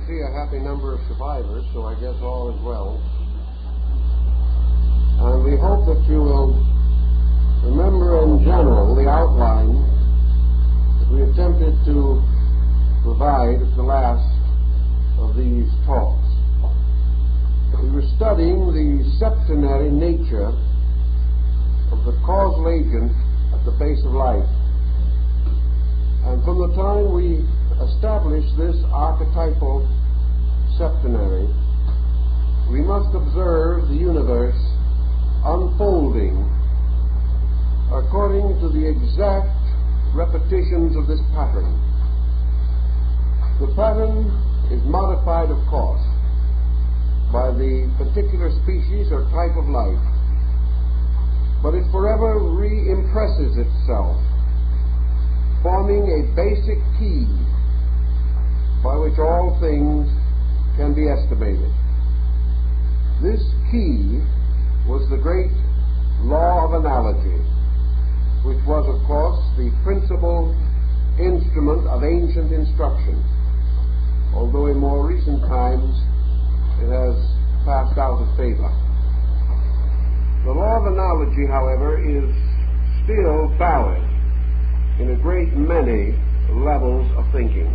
see a happy number of survivors, so I guess all is well. And we hope that you will remember in general the outline that we attempted to provide at the last of these talks. We were studying the septenary nature of the causal agent at the base of life. And from the time we established this archetypal septenary, we must observe the universe unfolding according to the exact repetitions of this pattern. The pattern is modified, of course, by the particular species or type of life, but it forever re-impresses itself, forming a basic key by which all things can be estimated. This key was the great law of analogy, which was, of course, the principal instrument of ancient instruction, although in more recent times it has passed out of favor. The law of analogy, however, is still valid in a great many levels of thinking.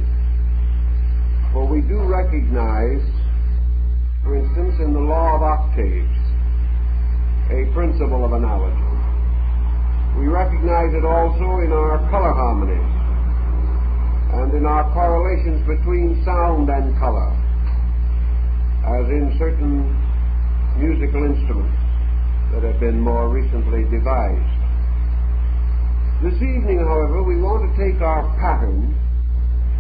For we do recognize, for instance, in the law of octaves, a principle of analogy. We recognize it also in our color harmonies and in our correlations between sound and color, as in certain musical instruments that have been more recently devised. This evening, however, we want to take our pattern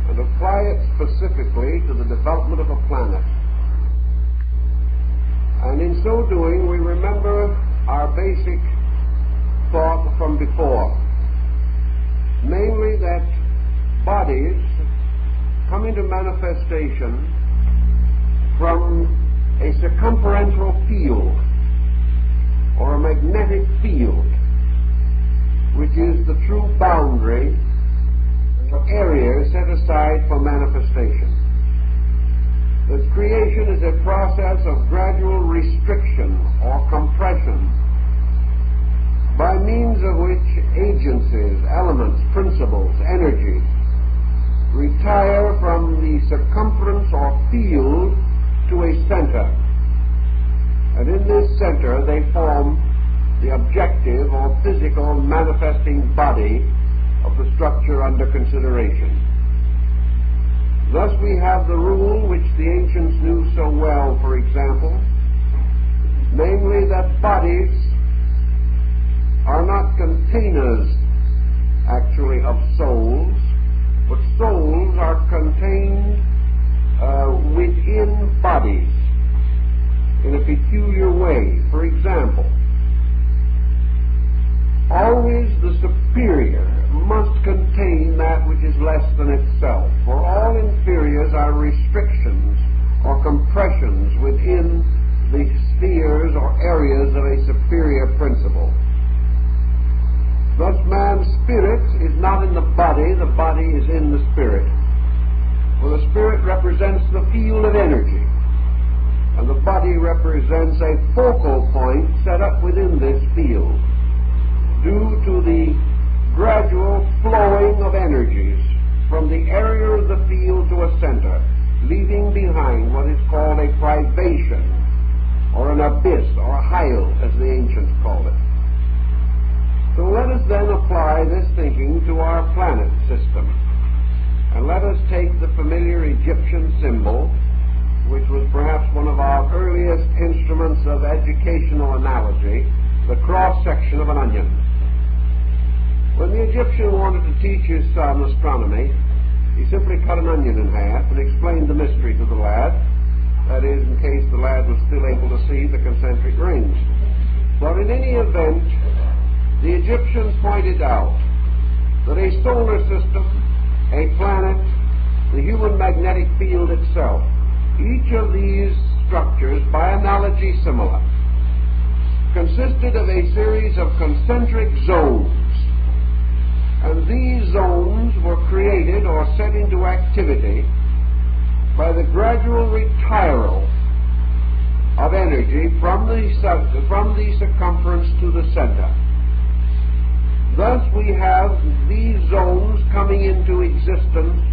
and apply it specifically to the development of a planet. And in so doing, we remember our basic thought from before, namely that bodies come into manifestation from a circumferential field or a magnetic field, which is the true boundary or area set aside for manifestation. That creation is a process of gradual restriction or compression, by means of which agencies, elements, principles, energies retire from the circumference or field to a center. And in this center they form the objective or physical manifesting body of the structure under consideration. Thus we have the rule which the ancients knew so well, for example, namely that bodies are not containers actually of souls, but souls are contained within bodies in a peculiar way. For example, always the superior must contain that which is less than itself, for all inferiors are restrictions or compressions within the spheres or areas of a superior principle. Thus man's spirit is not in the body is in the spirit. For the spirit represents the field of energy, and the body represents a focal point set up within this field, due to the gradual flowing of energies from the area of the field to a center, leaving behind what is called a privation, or an abyss, or a hyle, as the ancients called it. So let us then apply this thinking to our planet system, and let us take the familiar Egyptian symbol, which was perhaps one of our earliest instruments of educational analogy, the cross-section of an onion. When the Egyptian wanted to teach his son astronomy, he simply cut an onion in half and explained the mystery to the lad, that is, in case the lad was still able to see the concentric rings. But in any event, the Egyptians pointed out that a solar system, a planet, the human magnetic field itself, each of these structures, by analogy similar, consisted of a series of concentric zones. And these zones were created or set into activity by the gradual retiral of energy from the circumference to the center. Thus we have these zones coming into existence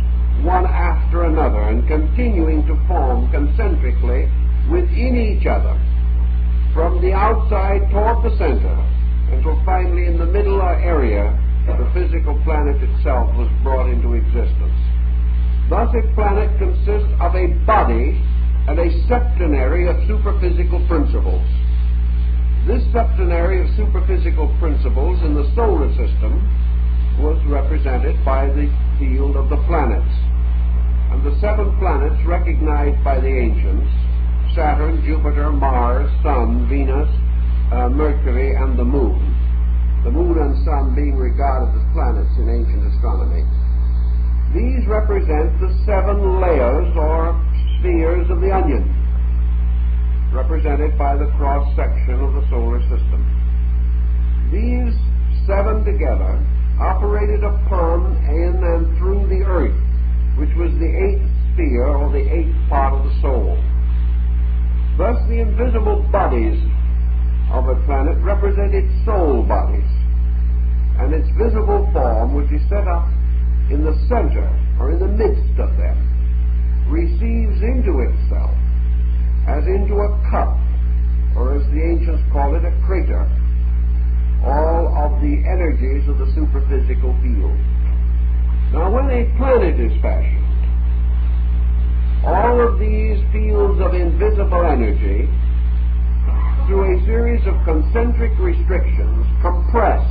one after another and continuing to form concentrically within each other from the outside toward the center until finally in the middle area the physical planet itself was brought into existence. Thus a planet consists of a body and a septenary of superphysical principles. This septenary of superphysical principles in the solar system was represented by the field of the planets. And the 7 planets recognized by the ancients, Saturn, Jupiter, Mars, Sun, Venus, Mercury, and the Moon and Sun being regarded as planets in ancient astronomy. These represent the 7 layers or spheres of the onion, represented by the cross-section of the solar system. These 7 together operated upon, in, and through the earth, which was the 8th sphere or the 8th part of the soul. Thus the invisible bodies of a planet represented soul bodies, and its visible form, which is set up in the center or in the midst of them, receives into itself, as into a cup, or as the ancients call it, a crater, all of the energies of the superphysical field. Now when a planet is fashioned, all of these fields of invisible energy, through a series of concentric restrictions, compress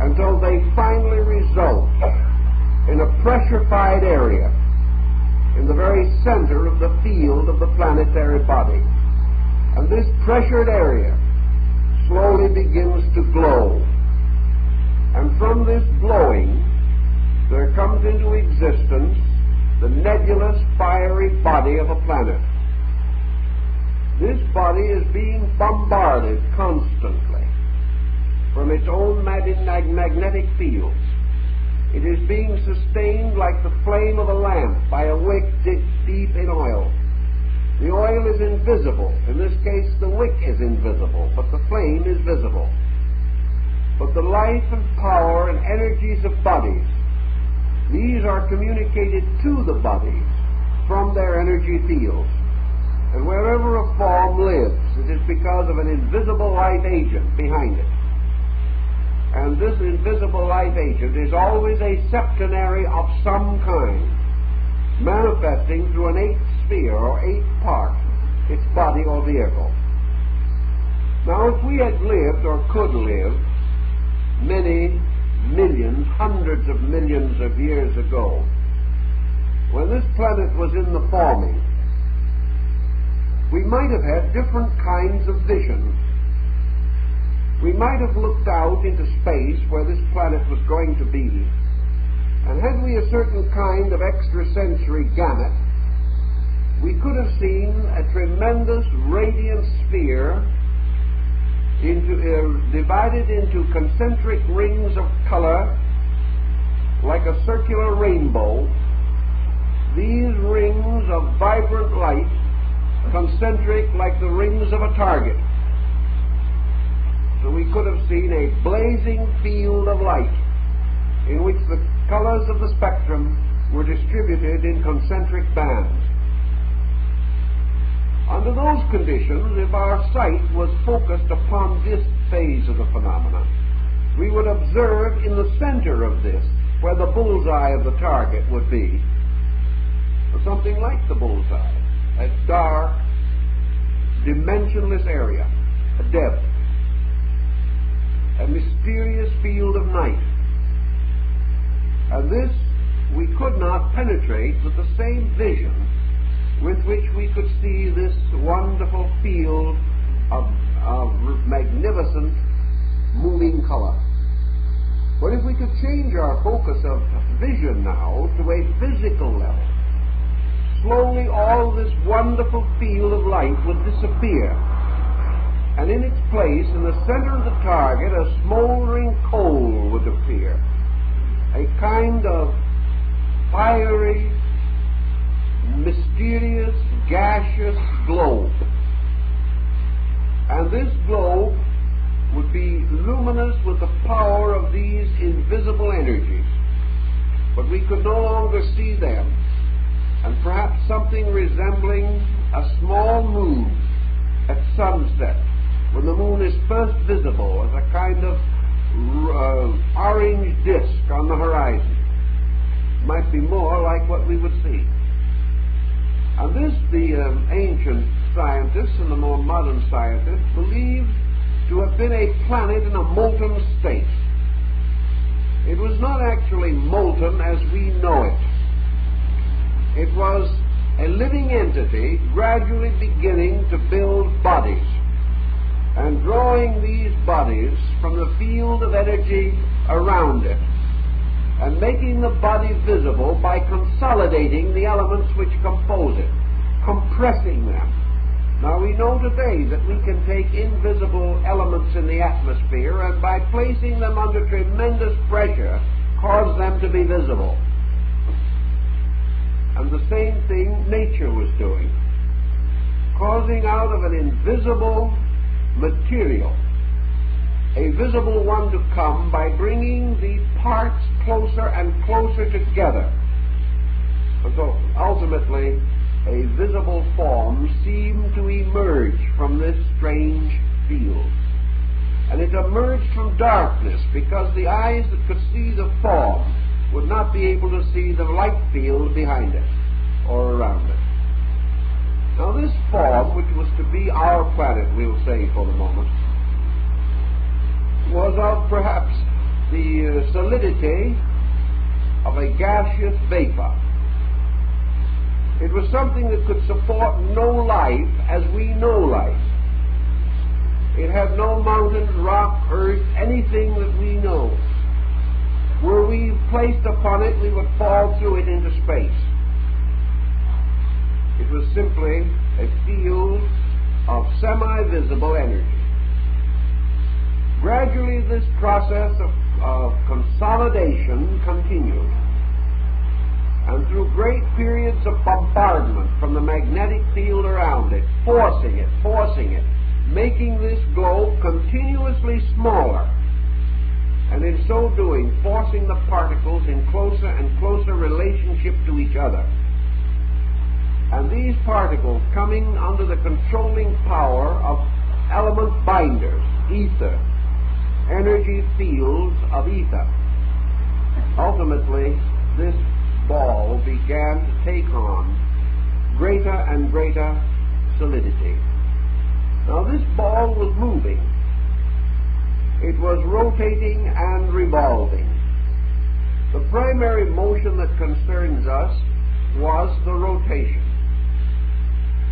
until they finally result in a pressurified area in the very center of the field of the planetary body. And this pressured area slowly begins to glow. And from this glowing, there comes into existence the nebulous, fiery body of a planet. This body is being bombarded constantly from its own magnetic fields. It is being sustained like the flame of a lamp by a wick dipped deep in oil. The oil is invisible. In this case, the wick is invisible, but the flame is visible. But the life and power and energies of bodies, these are communicated to the bodies from their energy fields. And wherever a form lives, it is because of an invisible life agent behind it. And this invisible life agent is always a septenary of some kind, manifesting through an 8th sphere or 8th part, its body or vehicle. Now, if we had lived or could live many millions, hundreds of millions of years ago, when this planet was in the forming, we might have had different kinds of visions. We might have looked out into space where this planet was going to be, and had we a certain kind of extrasensory gamut, we could have seen a tremendous radiant sphere divided into concentric rings of color like a circular rainbow. These rings of vibrant light, concentric like the rings of a target. So we could have seen a blazing field of light in which the colors of the spectrum were distributed in concentric bands. Under those conditions, if our sight was focused upon this phase of the phenomena, we would observe in the center of this, where the bullseye of the target would be, something like the bullseye, a dark, dimensionless area, a depth, a mysterious field of night. And this we could not penetrate with the same vision with which we could see this wonderful field of magnificent moving color. But if we could change our focus of vision now to a physical level, slowly all this wonderful field of light would disappear, and in its place, in the center of the target, a smoldering coal would appear, a kind of fiery, mysterious gaseous globe. And this globe would be luminous with the power of these invisible energies. But we could no longer see them. And perhaps something resembling a small moon at sunset, when the moon is first visible as a kind of orange disk on the horizon, might be more like what we would see. And this the ancient scientists and the more modern scientists believed to have been a planet in a molten state. It was not actually molten as we know it. It was a living entity gradually beginning to build bodies and drawing these bodies from the field of energy around it and making the body visible by consolidating the elements which compose it, compressing them. Now we know today that we can take invisible elements in the atmosphere and by placing them under tremendous pressure cause them to be visible. And the same thing nature was doing, causing out of an invisible material a visible one to come by bringing the parts closer and closer together. And so ultimately a visible form seemed to emerge from this strange field. And it emerged from darkness because the eyes that could see the form would not be able to see the light field behind it or around it. Now this form, which was to be our planet, we'll say for the moment, was of perhaps the solidity of a gaseous vapor. It was something that could support no life as we know life. It had no mountains, rock, earth, anything that we know. Were we placed upon it, we would fall through it into space. It was simply a field of semi-visible energy. Gradually this process of consolidation continued. And through great periods of bombardment from the magnetic field around it, forcing it, making this globe continuously smaller, and in so doing, forcing the particles in closer and closer relationship to each other. And these particles coming under the controlling power of element binders, ether, energy fields of ether. Ultimately, this ball began to take on greater and greater solidity. Now this ball was moving. It was rotating and revolving. The primary motion that concerns us was the rotation.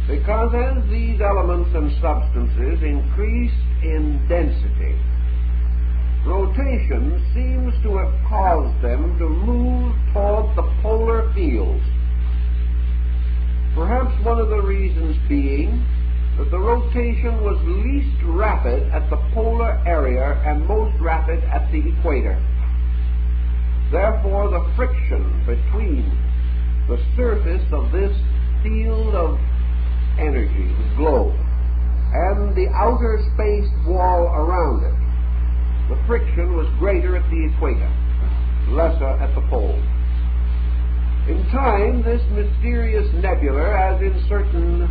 Because as these elements and substances increased in density, rotation seems to have caused them to move toward the polar fields. Perhaps one of the reasons being that the rotation was least rapid at the polar area and most rapid at the equator. Therefore, the friction between the surface of this field of energy, the globe, and the outer space wall around it, the friction was greater at the equator, lesser at the pole. In time, this mysterious nebula, as in certain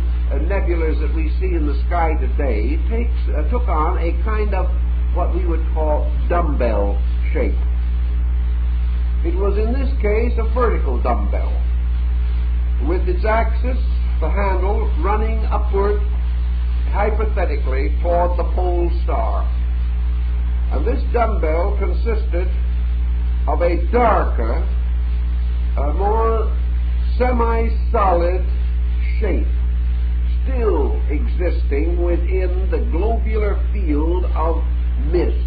nebulas that we see in the sky today, took on a kind of what we would call dumbbell shape. It was in this case a vertical dumbbell, with its axis, the handle, running upward, hypothetically, toward the pole star. And this dumbbell consisted of a darker, a more semi-solid shape, still existing within the globular field of mist,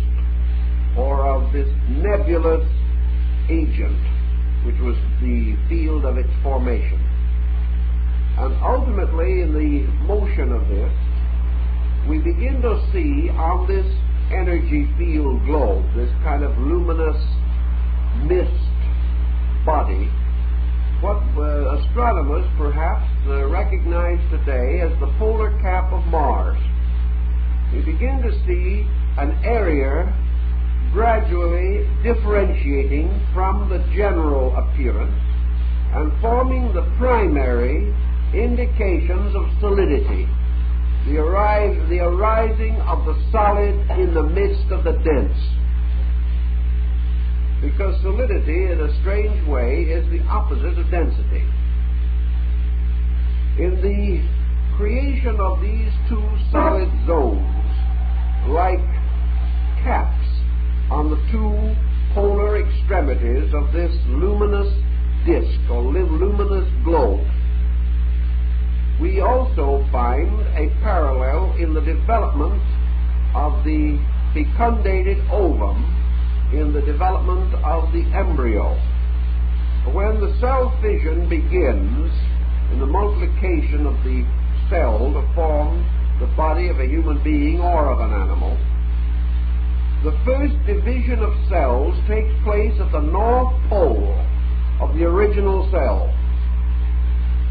or of this nebulous agent, which was the field of its formation. And ultimately, in the motion of this, we begin to see on this energy field globe, this kind of luminous mist body, what astronomers perhaps recognize today as the polar cap of Mars. We begin to see an area gradually differentiating from the general appearance and forming the primary indications of solidity, the arising of the solid in the midst of the dense. Because solidity, in a strange way, is the opposite of density. In the creation of these two solid zones, like caps on the two polar extremities of this luminous disk or luminous globe, we also find a parallel in the development of the fecundated ovum, in the development of the embryo. When the cell fission begins in the multiplication of the cell to form the body of a human being or of an animal, the first division of cells takes place at the north pole of the original cell.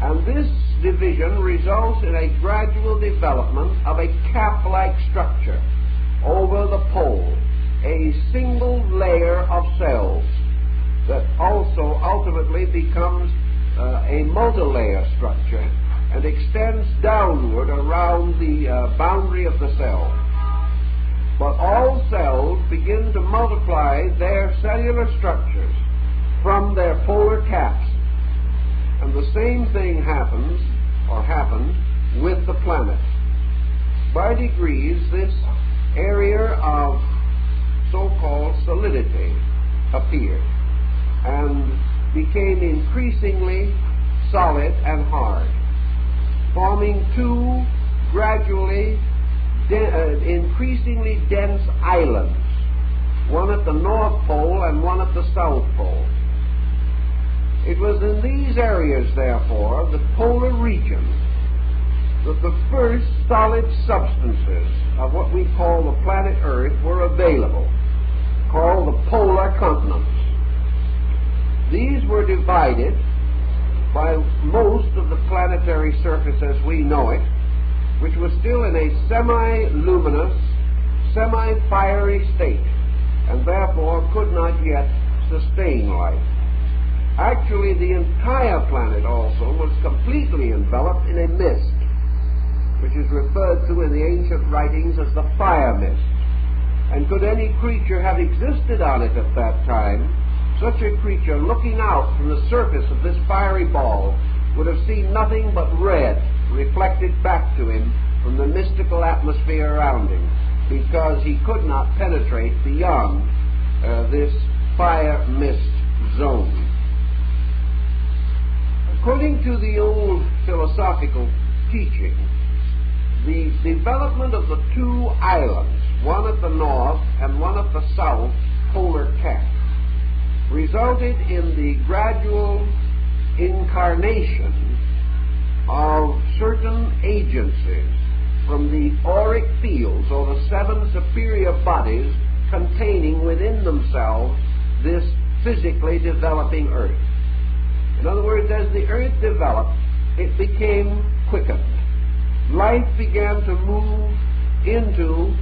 And this division results in a gradual development of a cap-like structure over the pole, a single layer of cells that also ultimately becomes a multi-layer structure and extends downward around the boundary of the cell. But all cells begin to multiply their cellular structures from their polar caps. And the same thing happens, or happened, with the planet. By degrees, this area of so-called solidity appeared and became increasingly solid and hard, forming two gradually increasingly dense islands, one at the North Pole and one at the South Pole. It was in these areas, therefore, the polar regions, that the first solid substances of what we call the planet Earth were available, called the polar continents. These were divided by most of the planetary surface as we know it, which was still in a semi-luminous, semi-fiery state, and therefore could not yet sustain life. Actually, the entire planet also was completely enveloped in a mist, which is referred to in the ancient writings as the fire mist. And could any creature have existed on it at that time, such a creature, looking out from the surface of this fiery ball, would have seen nothing but red reflected back to him from the mystical atmosphere around him, because he could not penetrate beyond this fire mist zone. According to the old philosophical teaching, the development of the two islands, one at the north and one at the south polar cap, resulted in the gradual incarnation of certain agencies from the auric fields, or the seven superior bodies containing within themselves this physically developing Earth. In other words, as the Earth developed, it became quickened. Life began to move into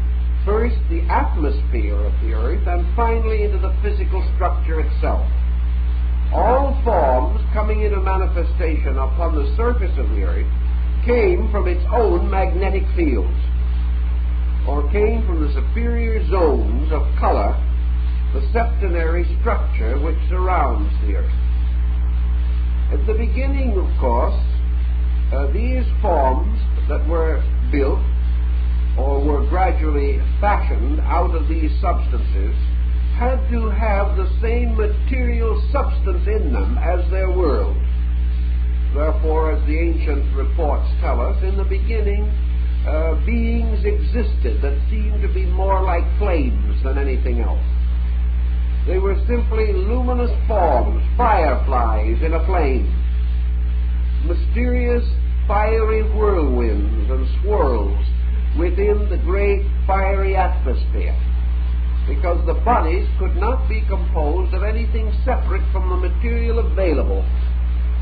first the atmosphere of the Earth and finally into the physical structure itself. All forms coming into manifestation upon the surface of the Earth came from its own magnetic fields, or came from the superior zones of color, the septenary structure which surrounds the Earth. At the beginning, of course, these forms that were built or were gradually fashioned out of these substances had to have the same material substance in them as their world. Therefore, as the ancient reports tell us, in the beginning beings existed that seemed to be more like flames than anything else. They were simply luminous forms, fireflies in a flame, mysterious fiery whirlwinds and swirls within the great fiery atmosphere, because the bodies could not be composed of anything separate from the material available,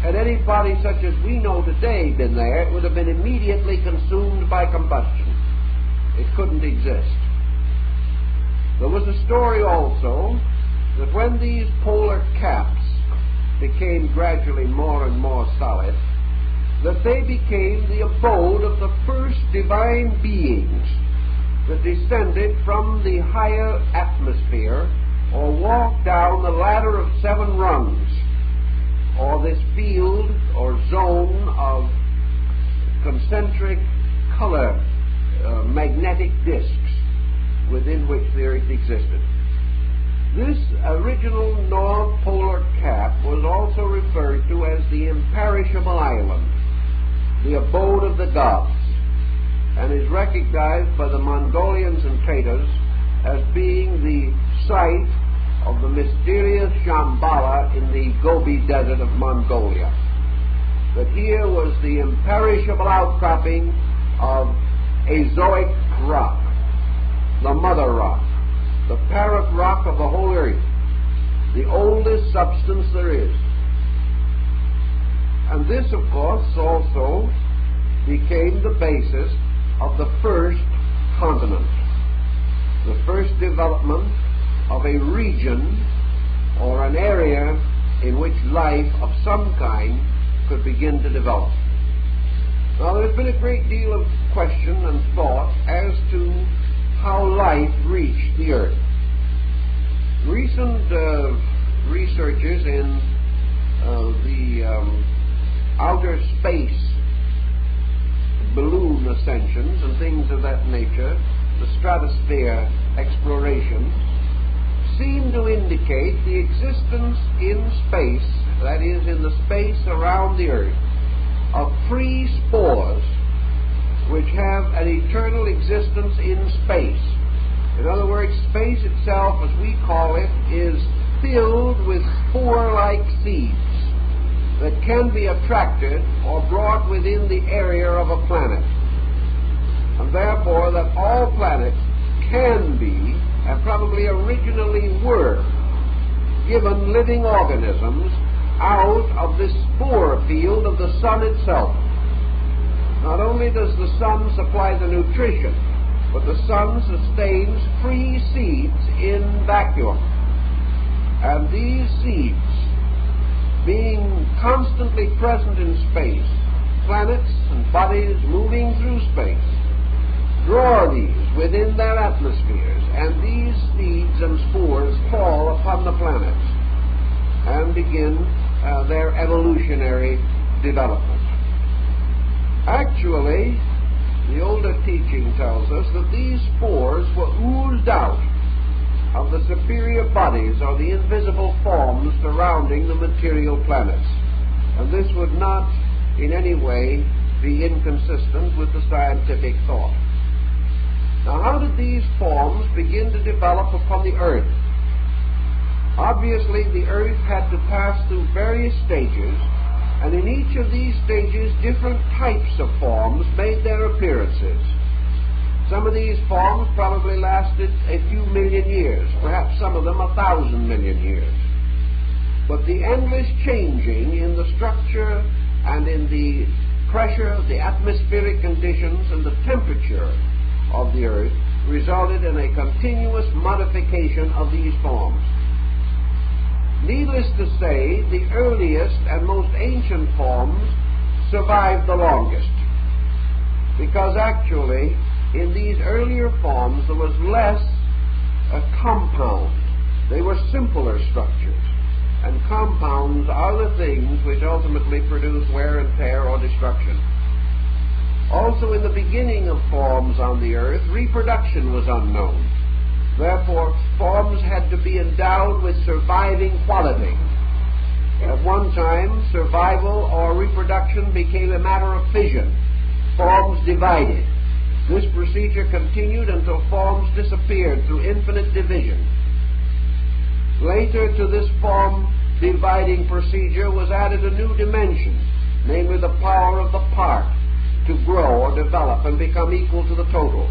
had any body such as we know today been there, it would have been immediately consumed by combustion. It couldn't exist. There was a story also that when these polar caps became gradually more and more solid, that they became the abode of the first divine beings that descended from the higher atmosphere or walked down the ladder of 7 rungs, or this field or zone of concentric color magnetic disks within which the Earth existed. This original North Polar Cap was also referred to as the imperishable island, the abode of the gods, and is recognized by the Mongolians and Tatars as being the site of the mysterious Shambhala in the Gobi Desert of Mongolia. That here was the imperishable outcropping of Azoic rock, the mother rock, the parent rock of the whole earth, the oldest substance there is. And this, of course, also became the basis of the first continent, the first development of a region or an area in which life of some kind could begin to develop. Now, there's been a great deal of question and thought as to how life reached the Earth. Recent researchers in the outer space balloon ascensions and things of that nature, the stratosphere explorations, seem to indicate the existence in space, that is, in the space around the Earth, of free spores which have an eternal existence in space. In other words, space itself, as we call it, is filled with spore-like seeds that can be attracted or brought within the area of a planet. And therefore that all planets can be, and probably originally were, given living organisms out of this spore field of the sun itself. Not only does the sun supply the nutrition, but the sun sustains free seeds in vacuum. And these seeds, being constantly present in space, planets and bodies moving through space, draw these within their atmospheres, and these seeds and spores fall upon the planets and begin their evolutionary development. Actually, the older teaching tells us that these spores were oozed out of the superior bodies or the invisible forms surrounding the material planets. And this would not in any way be inconsistent with the scientific thought. Now, how did these forms begin to develop upon the Earth? Obviously, the Earth had to pass through various stages, and in each of these stages, different types of forms made their appearances. Some of these forms probably lasted a few million years, perhaps some of them 1,000 million years. But the endless changing in the structure and in the pressure, the atmospheric conditions, and the temperature of the Earth resulted in a continuous modification of these forms. Needless to say, the earliest and most ancient forms survived the longest, because actually in these earlier forms there was less compound. They were simpler structures, and compounds are the things which ultimately produce wear and tear or destruction. Also, in the beginning of forms on the Earth, reproduction was unknown. Therefore, forms had to be endowed with surviving quality. At one time, survival or reproduction became a matter of fission. Forms divided. This procedure continued until forms disappeared through infinite division. Later to this form dividing procedure was added a new dimension, namely the power of the part to grow or develop and become equal to the total.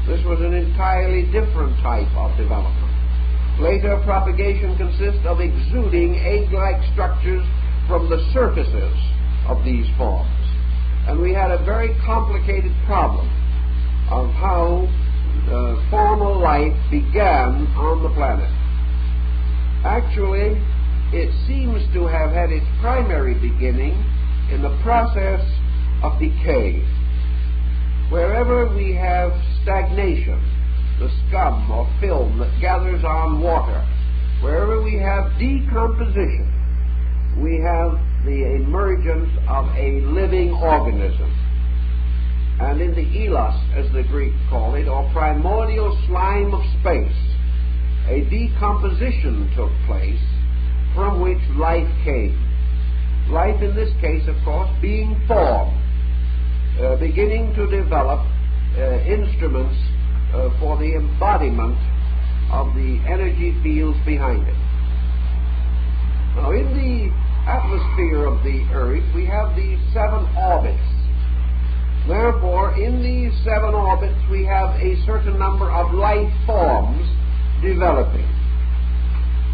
This was an entirely different type of development. Later, propagation consists of exuding egg-like structures from the surfaces of these forms. And we had a very complicated problem of how formal life began on the planet. Actually, it seems to have had its primary beginning in the process of decay. Wherever we have stagnation, the scum or film that gathers on water, wherever we have decomposition, we have the emergence of a living organism. And in the elos, as the Greeks call it, or primordial slime of space, a decomposition took place from which life came. Life in this case, of course, being formed, beginning to develop instruments for the embodiment of the energy fields behind it. Now, in the atmosphere of the Earth, we have these 7 orbits. Therefore, in these 7 orbits, we have a certain number of life forms developing.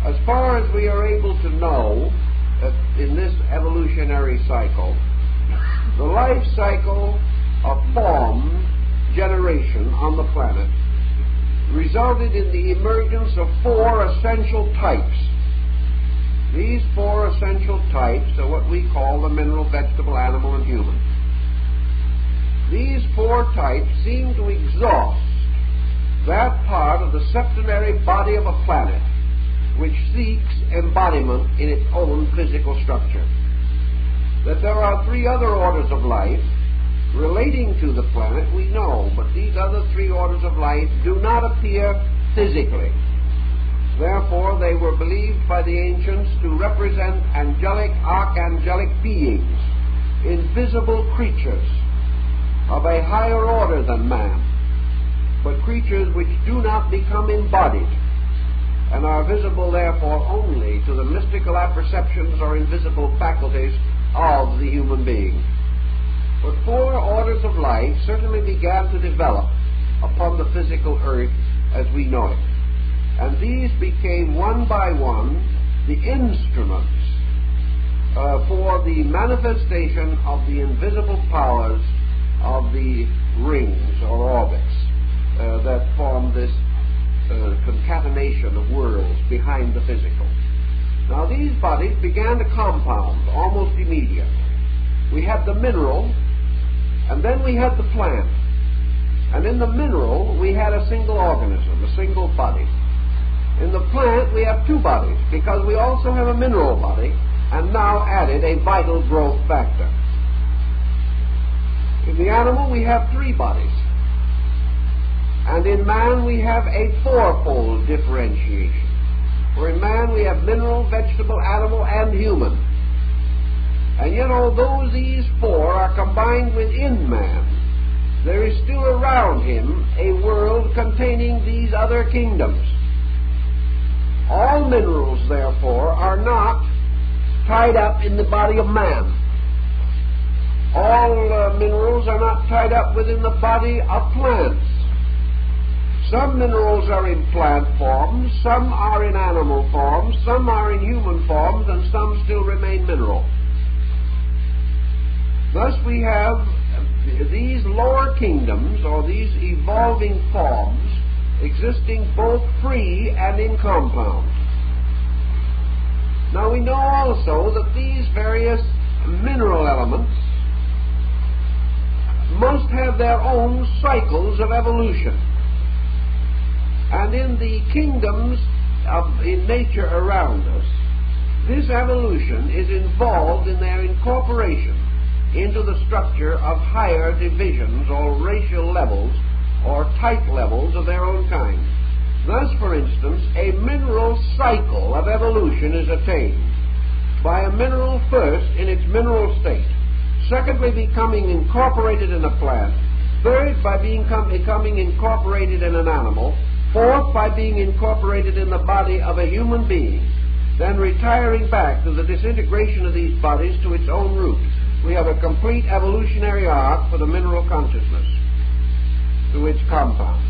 As far as we are able to know, in this evolutionary cycle, the life cycle of form generation on the planet resulted in the emergence of 4 essential types. These 4 essential types are what we call the mineral, vegetable, animal, and human. These 4 types seem to exhaust that part of the septenary body of a planet which seeks embodiment in its own physical structure. That there are 3 other orders of life relating to the planet, we know, but these other 3 orders of life do not appear physically. Therefore, they were believed by the ancients to represent angelic, archangelic beings, invisible creatures of a higher order than man, but creatures which do not become embodied and are visible, therefore, only to the mystical apperceptions or invisible faculties of the human being. But 4 orders of life certainly began to develop upon the physical earth as we know it. And these became one by one the instruments for the manifestation of the invisible powers of the rings or orbits that form this concatenation of worlds behind the physical. Now these bodies began to compound almost immediately. We had the mineral, and then we had the plant. And in the mineral, we had a single organism, a single body. In the plant, we have 2 bodies, because we also have a mineral body, and now added a vital growth factor. In the animal, we have 3 bodies. And in man, we have a 4-fold differentiation. For in man, we have mineral, vegetable, animal, and human. And yet, although these 4 are combined within man, there is still around him a world containing these other kingdoms. All minerals, therefore, are not tied up in the body of man. All minerals are not tied up within the body of plants. Some minerals are in plant forms, some are in animal forms, some are in human forms, and some still remain mineral. Thus we have these lower kingdoms, or these evolving forms, existing both free and in compound. Now we know also that these various mineral elements must have their own cycles of evolution. And in the kingdoms in nature around us, this evolution is involved in their incorporation into the structure of higher divisions or racial levels or type levels of their own kind. Thus, for instance, a mineral cycle of evolution is attained by a mineral first in its mineral state, secondly becoming incorporated in a plant, third by becoming incorporated in an animal, fourth by being incorporated in the body of a human being, then retiring back to the disintegration of these bodies to its own root. We have a complete evolutionary arc for the mineral consciousness through its compounds.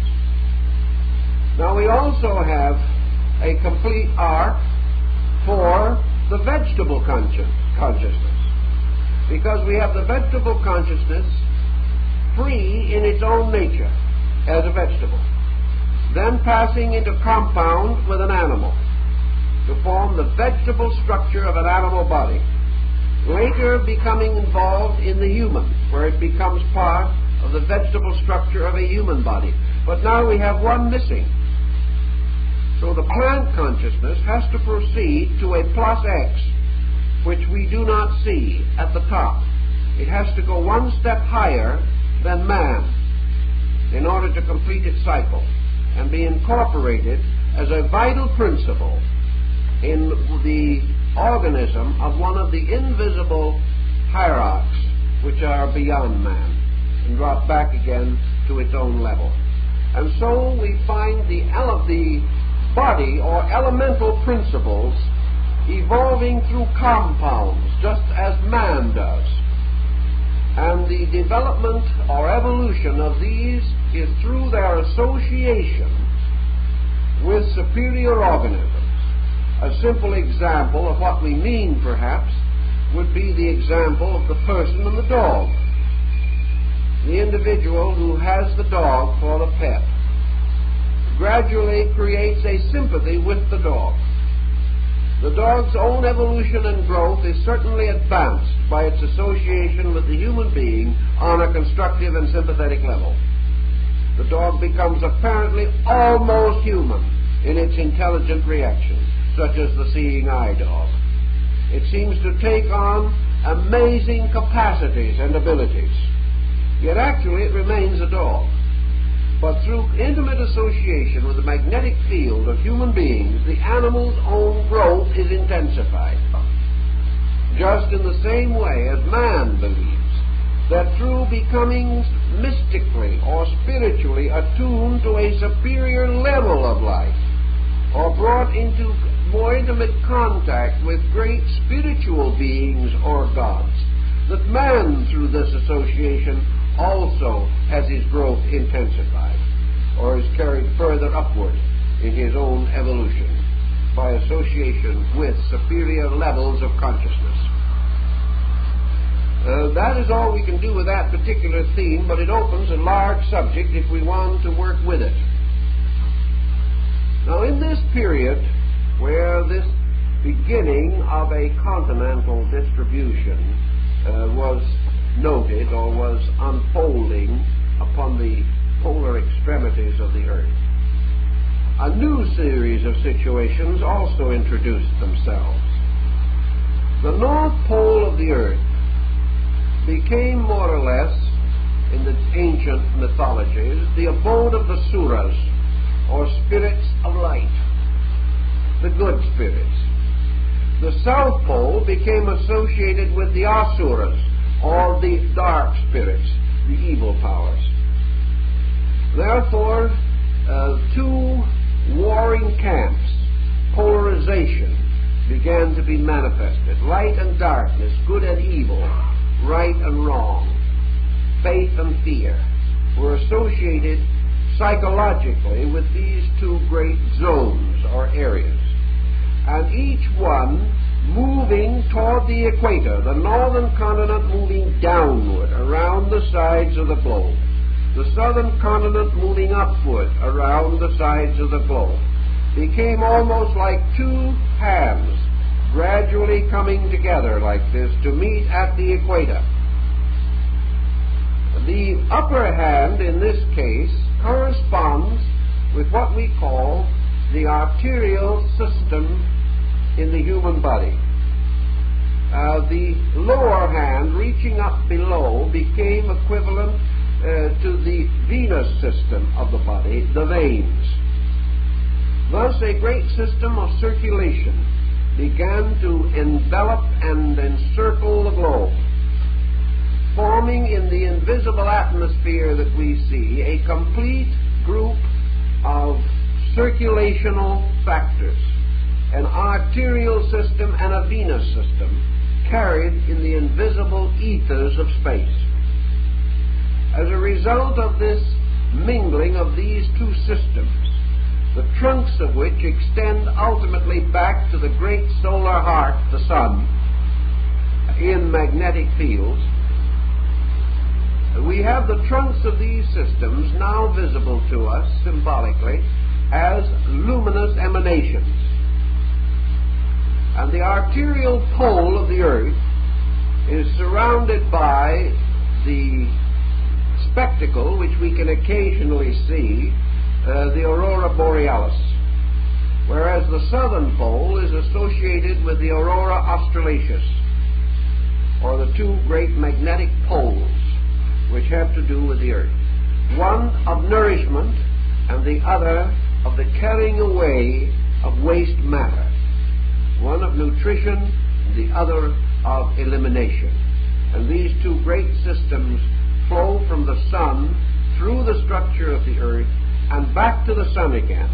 Now we also have a complete arc for the vegetable consciousness, because we have the vegetable consciousness free in its own nature as a vegetable, then passing into compound with an animal to form the vegetable structure of an animal body, later becoming involved in the human, where it becomes part of the vegetable structure of a human body. But now we have one missing. So the plant consciousness has to proceed to a plus X, which we do not see at the top. It has to go one step higher than man in order to complete its cycle and be incorporated as a vital principle in the organism of one of the invisible hierarchs which are beyond man and drop back again to its own level. And so we find the body or elemental principles evolving through compounds, just as man does. And the development or evolution of these is through their association with superior organisms. A simple example of what we mean, perhaps, would be the example of the person and the dog. The individual who has the dog for the pet gradually creates a sympathy with the dog. The dog's own evolution and growth is certainly advanced by its association with the human being on a constructive and sympathetic level. The dog becomes apparently almost human in its intelligent reactions, such as the seeing eye dog. It seems to take on amazing capacities and abilities. Yet actually it remains a dog. But through intimate association with the magnetic field of human beings, the animal's own growth is intensified. Just in the same way as man believes that through becoming mystically or spiritually attuned to a superior level of life, or brought into more intimate contact with great spiritual beings or gods, that man through this association also has his growth intensified, or is carried further upward in his own evolution by association with superior levels of consciousness. That is all we can do with that particular theme, but it opens a large subject if we want to work with it. Now, in this period where this beginning of a continental distribution was noted or was unfolding upon the polar extremities of the earth, a new series of situations also introduced themselves. The North Pole of the earth became more or less, in the ancient mythologies, the abode of the Suras, or spirits of light, the good spirits. The South Pole became associated with the Asuras, or the dark spirits, the evil powers. Therefore, two warring camps, polarization, began to be manifested. Light and darkness, good and evil, right and wrong, faith and fear, were associated psychologically with these two great zones or areas, and each one moving toward the equator, the northern continent moving downward around the sides of the globe, the southern continent moving upward around the sides of the globe, became almost like two hands gradually coming together like this to meet at the equator. The upper hand in this case corresponds with what we call the arterial system in the human body. The lower hand, reaching up below, became equivalent to the venous system of the body, the veins. Thus a great system of circulation began to envelop and encircle the globe, forming in the invisible atmosphere that we see a complete group of circulational factors, an arterial system and a venous system carried in the invisible ethers of space. As a result of this mingling of these two systems, the trunks of which extend ultimately back to the great solar heart, the sun, in magnetic fields. We have the trunks of these systems now visible to us symbolically as luminous emanations. And the arterial pole of the earth is surrounded by the spectacle which we can occasionally see, the aurora borealis, whereas the southern pole is associated with the aurora australatus, or the two great magnetic poles which have to do with the earth, one of nourishment and the other of the carrying away of waste matter, one of nutrition, the other of elimination. And these two great systems flow from the sun through the structure of the earth and back to the sun again.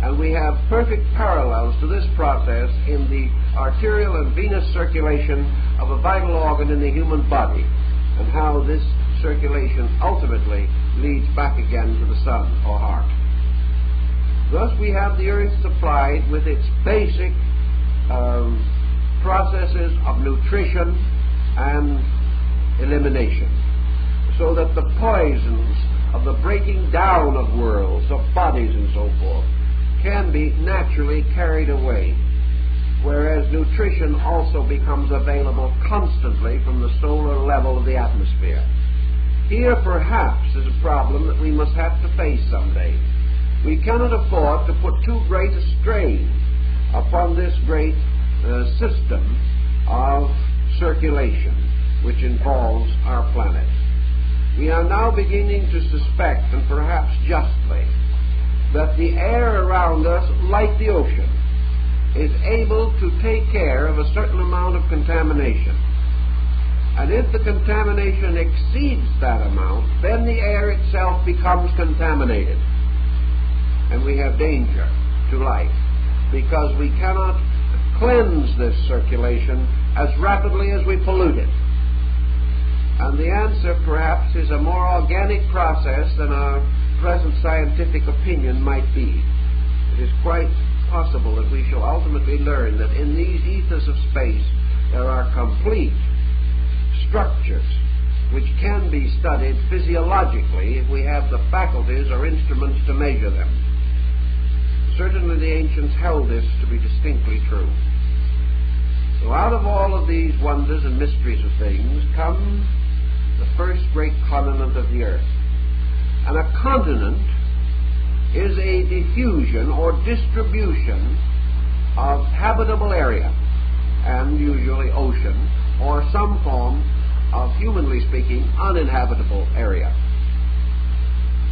And we have perfect parallels to this process in the arterial and venous circulation of a vital organ in the human body, and how this circulation ultimately leads back again to the sun or heart. Thus we have the earth supplied with its basic processes of nutrition and elimination, so that the poisons of the breaking down of worlds, of bodies and so forth, can be naturally carried away, whereas nutrition also becomes available constantly from the solar level of the atmosphere. Here perhaps is a problem that we must have to face someday. We cannot afford to put too great a strain upon this great system of circulation which involves our planet. We are now beginning to suspect, and perhaps justly, that the air around us, like the ocean, is able to take care of a certain amount of contamination. And if the contamination exceeds that amount, then the air itself becomes contaminated. And we have danger to life, because we cannot cleanse this circulation as rapidly as we pollute it. And the answer, perhaps, is a more organic process than our present scientific opinion might be. It is quite possible that we shall ultimately learn that in these ethers of space there are complete structures which can be studied physiologically if we have the faculties or instruments to measure them. Certainly the ancients held this to be distinctly true. So out of all of these wonders and mysteries of things come the first great continent of the earth. And a continent is a diffusion or distribution of habitable area, and usually ocean, or some form of, humanly speaking, uninhabitable area.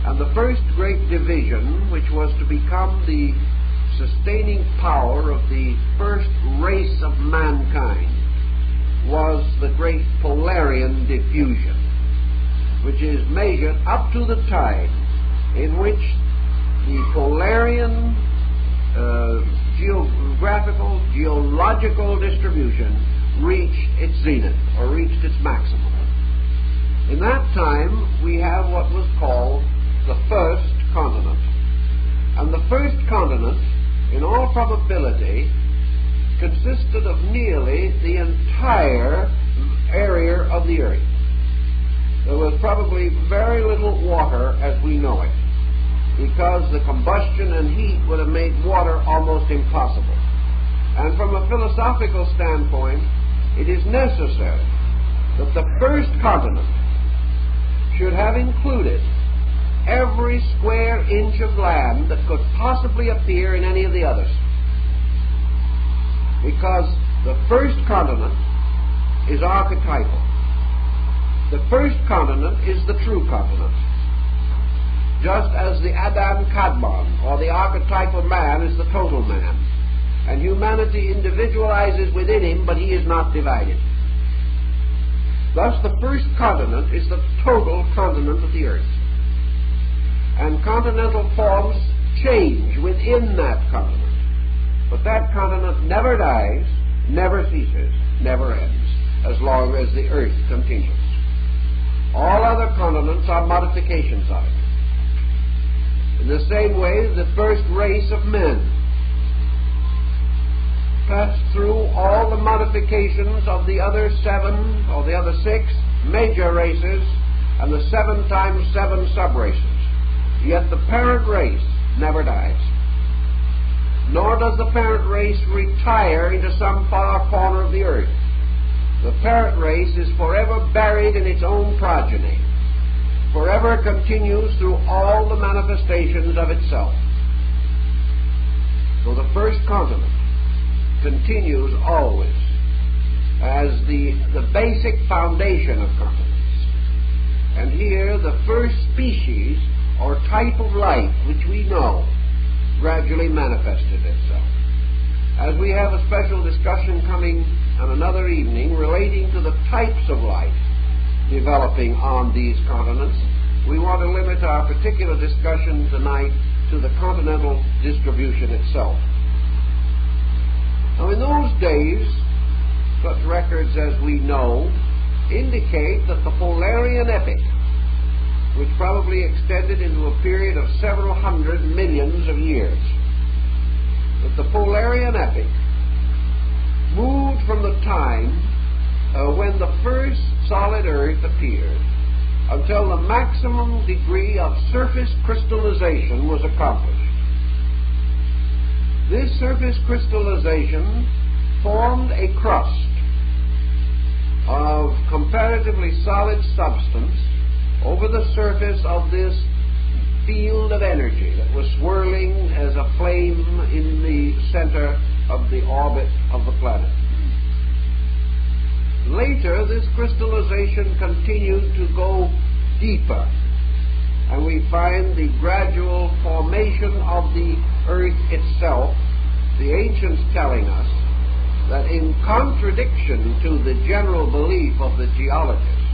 And the first great division, which was to become the sustaining power of the first race of mankind, was the great Polarian diffusion, which is measured up to the time in which the Polarian geological distribution reached its zenith, or reached its maximum. In that time, we have what was called the first continent. And the first continent, in all probability, consisted of nearly the entire area of the earth. There was probably very little water as we know it, because the combustion and heat would have made water almost impossible. And from a philosophical standpoint, it is necessary that the first continent should have included every square inch of land that could possibly appear in any of the others. Because the first continent is archetypal. The first continent is the true continent. Just as the Adam Kadmon, or the archetypal man, is the total man. And humanity individualizes within him, but he is not divided. Thus the first continent is the total continent of the earth. And continental forms change within that continent. But that continent never dies, never ceases, never ends, as long as the earth continues. All other continents are modifications of it. In the same way, the first race of men passed through all the modifications of the other 7 or the other 6 major races and the 7 times 7 sub-races. Yet the parent race never dies. Nor does the parent race retire into some far corner of the earth. The parent race is forever buried in its own progeny, forever continues through all the manifestations of itself. So the first continent continues always as the basic foundation of continents. And here the first species or type of life which we know gradually manifested itself. As we have a special discussion coming on another evening relating to the types of life developing on these continents, we want to limit our particular discussion tonight to the continental distribution itself. Now, in those days, such records as we know indicate that the Polarian epoch, which probably extended into a period of several hundred millions of years, that the Polarian epoch moved from the time when the first solid Earth appeared until the maximum degree of surface crystallization was accomplished. This surface crystallization formed a crust of comparatively solid substance over the surface of this field of energy that was swirling as a flame in the center of the orbit of the planet. Later, this crystallization continued to go deeper, and we find the gradual formation of the earth itself, the ancients telling us that in contradiction to the general belief of the geologists,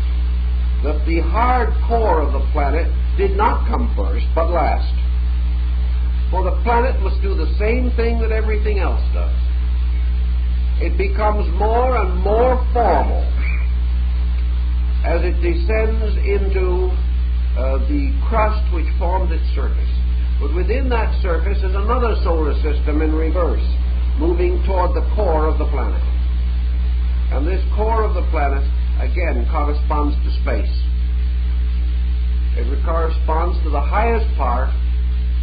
that the hard core of the planet did not come first, but last. For the planet must do the same thing that everything else does. It becomes more and more formal as it descends into the crust which formed its surface. But within that surface is another solar system in reverse, moving toward the core of the planet. And this core of the planet, again, corresponds to space. It corresponds to the highest part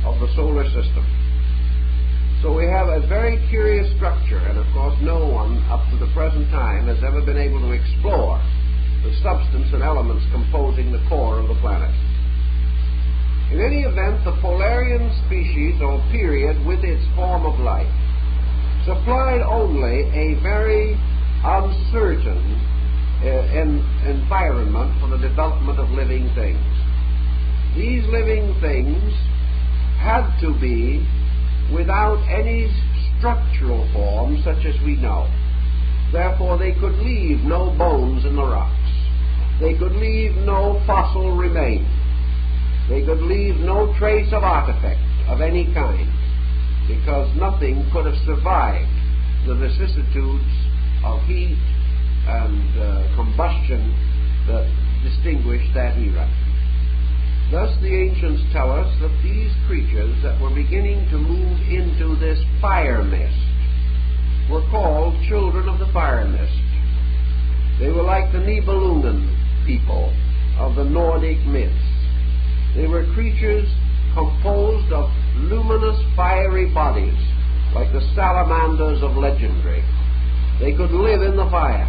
of the solar system. So we have a very curious structure, and of course no one up to the present time has ever been able to explore the substance and elements composing the core of the planet. In any event, the Polarian species or period with its form of life supplied only a very uncertain environment for the development of living things. These living things had to be without any structural form such as we know. Therefore, they could leave no bones in the rocks. They could leave no fossil remains. They could leave no trace of artifact of any kind, because nothing could have survived the vicissitudes of heat and combustion that distinguished that era. Thus the ancients tell us that these creatures that were beginning to move into this fire mist were called children of the fire mist. They were like the Nibelungen people of the Nordic myths. They were creatures composed of luminous fiery bodies, like the salamanders of legendary. They could live in the fire,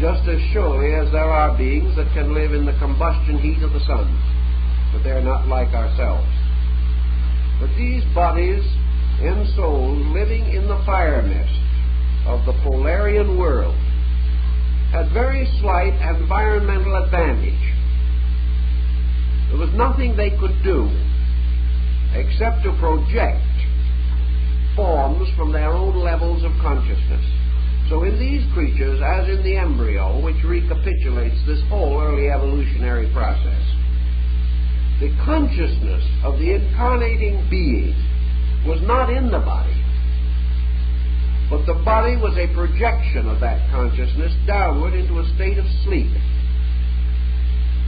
just as surely as there are beings that can live in the combustion heat of the sun, but they are not like ourselves. But these bodies and souls living in the fire mist of the Polarian world had very slight environmental advantage. There was nothing they could do except to project forms from their own levels of consciousness. So in these creatures, as in the embryo, which recapitulates this whole early evolutionary process, the consciousness of the incarnating being was not in the body, but the body was a projection of that consciousness downward into a state of sleep.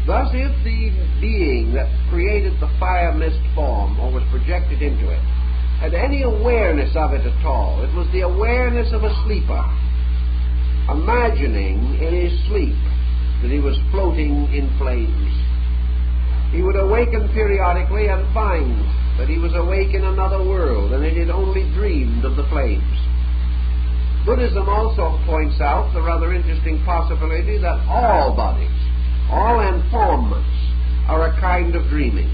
Thus, if the being that created the fire mist form, or was projected into it, had any awareness of it at all, it was the awareness of a sleeper, imagining in his sleep that he was floating in flames. He would awaken periodically and find that he was awake in another world, and that he had only dreamed of the flames. Buddhism also points out the rather interesting possibility that all bodies, all informants, are a kind of dreaming.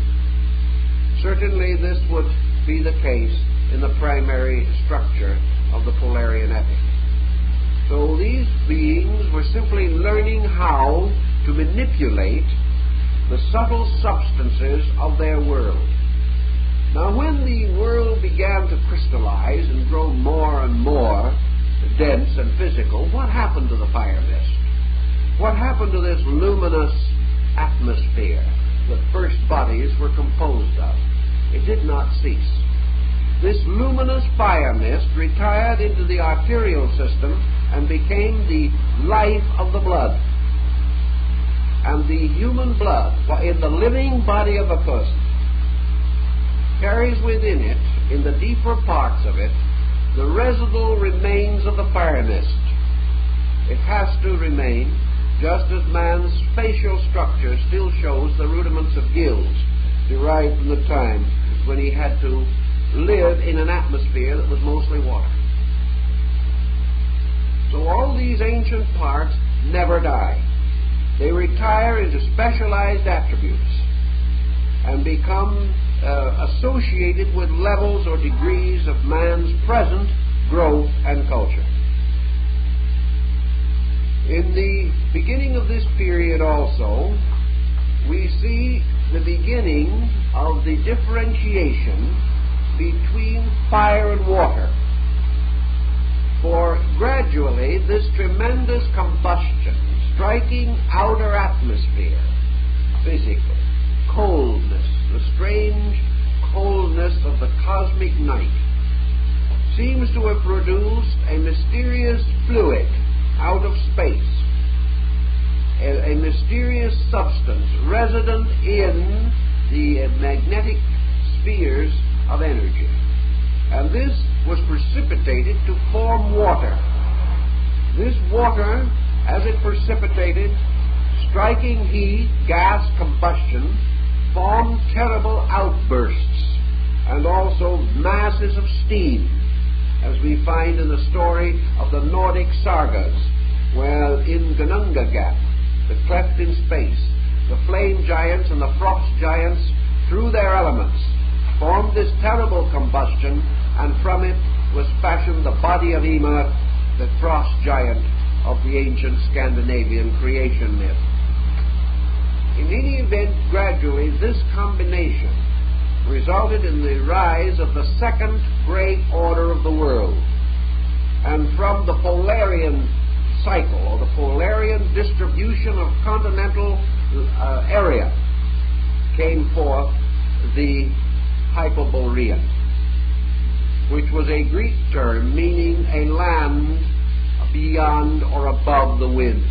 Certainly this would be the case in the primary structure of the Polarian epic. So these beings were simply learning how to manipulate the subtle substances of their world. Now, when the world began to crystallize and grow more and more dense and physical, what happened to the fire mist? What happened to this luminous atmosphere that first bodies were composed of? It did not cease. This luminous fire mist retired into the arterial system and became the life of the blood. And the human blood, in the living body of a person, carries within it, in the deeper parts of it, the residual remains of the fire mist. It has to remain, just as man's facial structure still shows the rudiments of gills derived from the time when he had to live in an atmosphere that was mostly water. So all these ancient parts never die. They retire into specialized attributes and become associated with levels or degrees of man's present growth and culture. In the beginning of this period also, we see the beginning of the differentiation between fire and water. For gradually this tremendous combustion striking outer atmosphere, physically, coldness, the strange coldness of the cosmic night, seems to have produced a mysterious fluid out of space, a mysterious substance resident in the magnetic spheres of energy. And this was precipitated to form water. This water, as it precipitated, striking heat, gas, combustion, formed terrible outbursts and also masses of steam, as we find in the story of the Nordic sagas, where in Ginnungagap, the cleft in space, the flame giants and the frost giants, through their elements, formed this terrible combustion, and from it was fashioned the body of Ymir, the frost giant of the ancient Scandinavian creation myth. In any event, gradually this combination resulted in the rise of the second great order of the world. And from the Polarian cycle, or the Polarian distribution of continental area, came forth the Hyperborean, which was a Greek term meaning a land beyond or above the winds.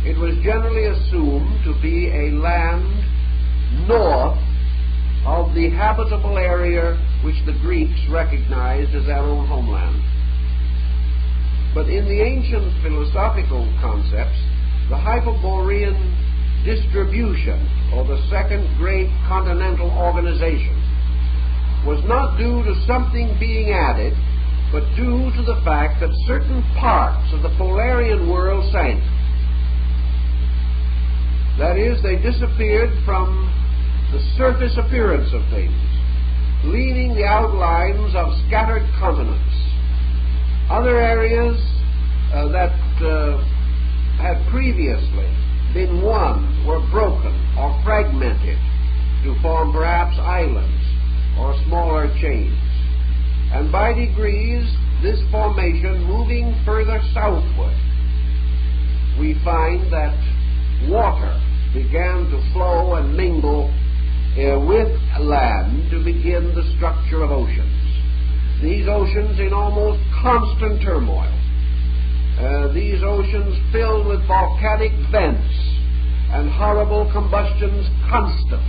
It was generally assumed to be a land north of the habitable area which the Greeks recognized as their own homeland. But in the ancient philosophical concepts, the Hyperborean distribution, or the second great continental organization, was not due to something being added, but due to the fact that certain parts of the Polarian world sank. That is, they disappeared from the surface appearance of things, leaving the outlines of scattered continents. Other areas that had previously been one were broken or fragmented to form perhaps islands or smaller chains. And by degrees, this formation moving further southward, we find that water began to flow and mingle with land to begin the structure of oceans. These oceans in almost constant turmoil. These oceans filled with volcanic vents and horrible combustions constant,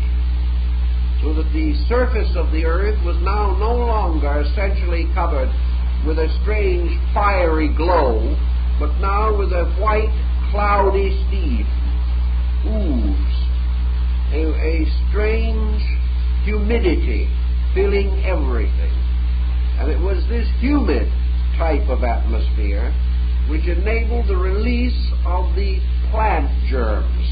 so that the surface of the earth was now no longer essentially covered with a strange fiery glow, but now with a white cloudy steam, ooze, a strange humidity filling everything. And it was this humid type of atmosphere which enabled the release of the plant germs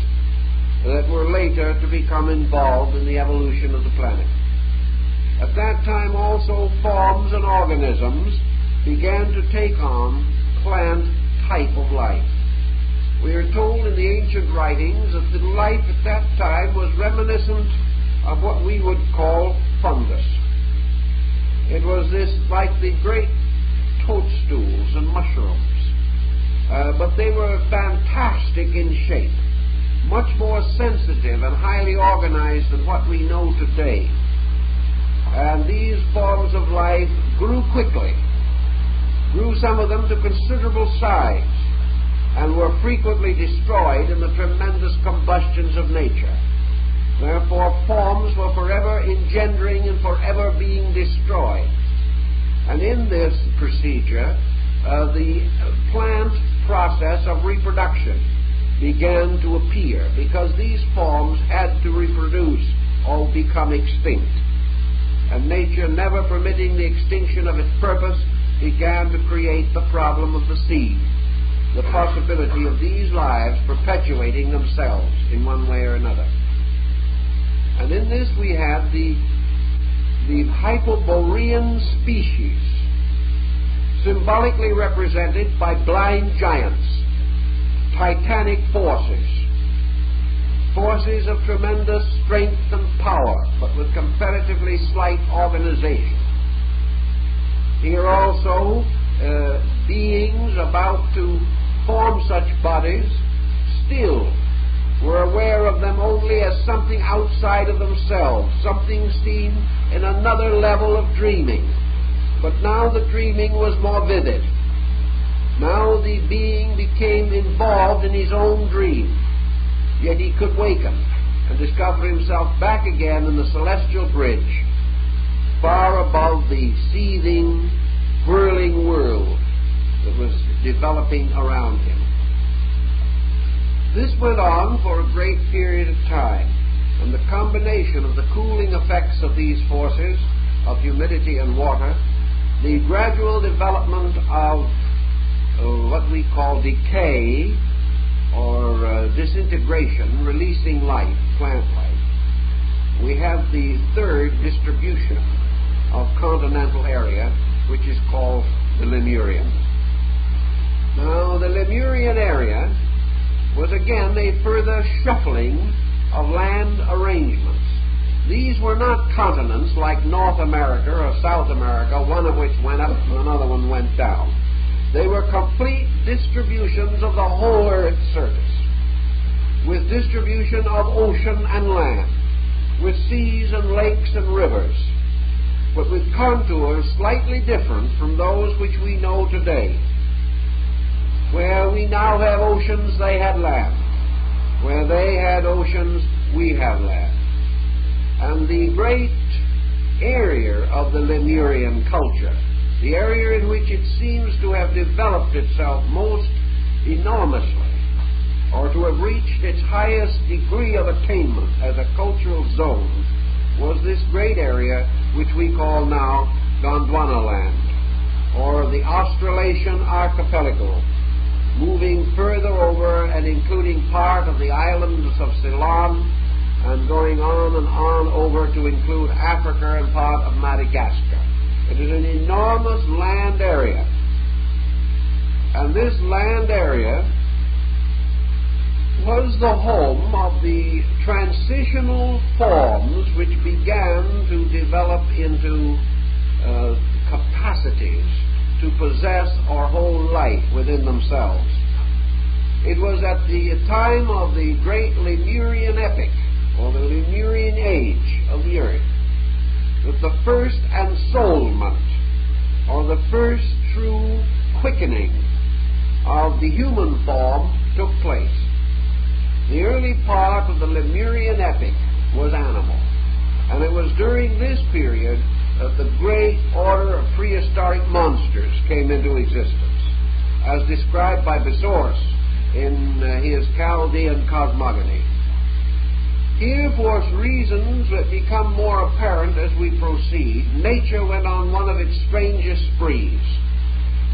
that were later to become involved in the evolution of the planet. At that time also forms and organisms began to take on plant type of life. We are told in the ancient writings that the life at that time was reminiscent of what we would call fungus. It was this like the great toadstools and mushrooms, but they were fantastic in shape, much more sensitive and highly organized than what we know today. And these forms of life grew quickly, grew some of them to considerable size, and were frequently destroyed in the tremendous combustions of nature. Therefore, forms were forever engendering and forever being destroyed. And in this procedure, the plant process of reproduction began to appear, because these forms had to reproduce or become extinct. And nature, never permitting the extinction of its purpose, began to create the problem of the seed, the possibility of these lives perpetuating themselves in one way or another. And in this we have the Hyperborean species, symbolically represented by blind giants, titanic forces, forces of tremendous strength and power, but with comparatively slight organization. Here also, beings about to form such bodies still were aware of them only as something outside of themselves, something seen in another level of dreaming. But now the dreaming was more vivid. Now the being became involved in his own dream, yet he could waken and discover himself back again in the celestial bridge, far above the seething, whirling world that was developing around him. This went on for a great period of time, and the combination of the cooling effects of these forces, of humidity and water, the gradual development of what we call decay or disintegration, releasing life, plant life. We have the third distribution of continental area, which is called the Lemurian. Now, the Lemurian area was again a further shuffling of land arrangements. These were not continents like North America or South America, one of which went up and another one went down. They were complete distributions of the whole Earth's surface, with distribution of ocean and land, with seas and lakes and rivers, but with contours slightly different from those which we know today. Where we now have oceans, they had land. Where they had oceans, we have land. And the great area of the Lemurian culture, the area in which it seems to have developed itself most enormously, or to have reached its highest degree of attainment as a cultural zone, was this great area which we call now Gondwanaland, or the Australasian Archipelago, moving further over and including part of the islands of Ceylon and going on and on over to include Africa and part of Madagascar. It is an enormous land area. And this land area was the home of the transitional forms which began to develop into capacities to possess or hold life within themselves. It was at the time of the great Lemurian epic, or the Lemurian age of the earth, that the first ensoulment, or the first true quickening of the human form took place. The early part of the Lemurian epic was animal, and it was during this period that the great order of prehistoric monsters came into existence, as described by Bezoros in his Chaldean cosmogony. Here, for reasons that become more apparent as we proceed, nature went on one of its strangest sprees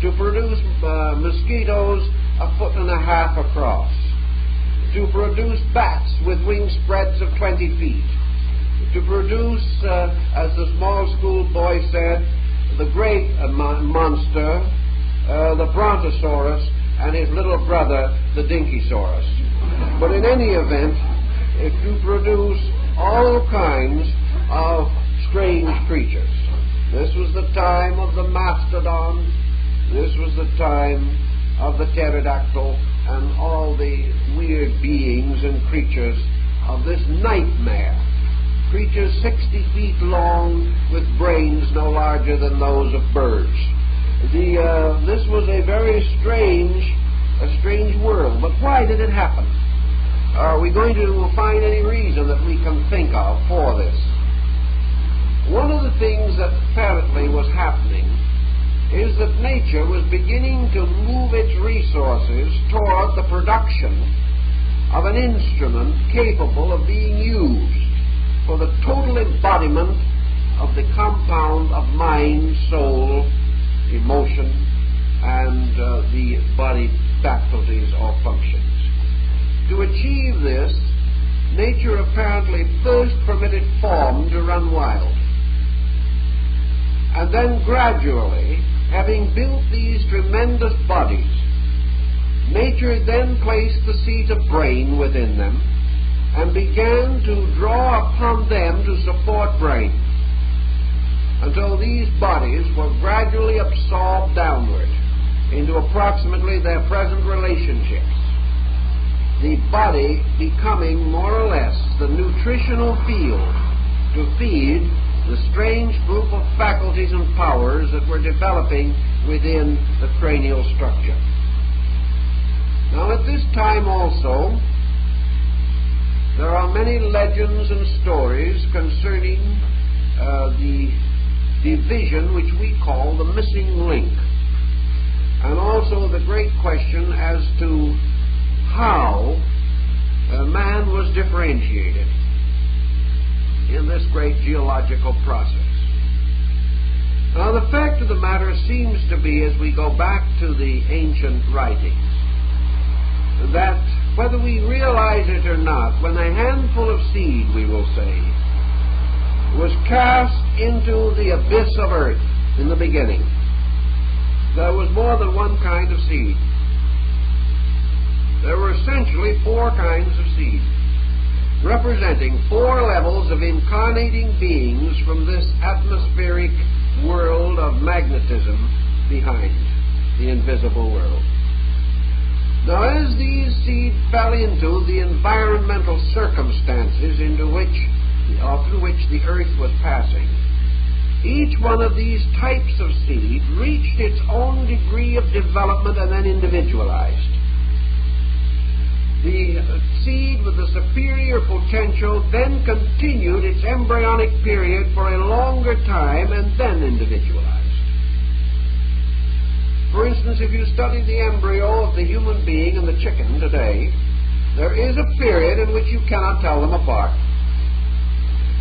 to produce mosquitoes 1.5 feet across, to produce bats with wing spreads of 20 feet, to produce, as the small school boy said, the great monster, the Brontosaurus, and his little brother, the Dinkysaurus. But in any event, to produce all kinds of strange creatures. This was the time of the mastodon, this was the time of the pterodactyl, and all the weird beings and creatures of this nightmare. Creatures 60 feet long with brains no larger than those of birds. This was a very strange world. But why did it happen? Are we going to find any reason that we can think of for this? One of the things that apparently was happening is that nature was beginning to move its resources toward the production of an instrument capable of being used for the total embodiment of the compound of mind, soul, emotion, and the body faculties or functions. To achieve this, nature apparently first permitted form to run wild. And then gradually, having built these tremendous bodies, nature then placed the seat of brain within them and began to draw upon them to support brain, until these bodies were gradually absorbed downward into approximately their present relationships, the body becoming more or less the nutritional field to feed the strange group of faculties and powers that were developing within the cranial structure. Now, at this time also, there are many legends and stories concerning the division which we call the missing link, and also the great question as to how man was differentiated in this great geological process. Now, the fact of the matter seems to be, as we go back to the ancient writings, that whether we realize it or not, when a handful of seed, we will say, was cast into the abyss of earth in the beginning, there was more than one kind of seed. There were essentially 4 kinds of seed, representing 4 levels of incarnating beings from this atmospheric world of magnetism behind the invisible world. Now, as these seed fell into the environmental circumstances through which the earth was passing, each one of these types of seed reached its own degree of development and then individualized. The seed with the superior potential then continued its embryonic period for a longer time and then individualized. For instance, if you study the embryo of the human being and the chicken today, there is a period in which you cannot tell them apart.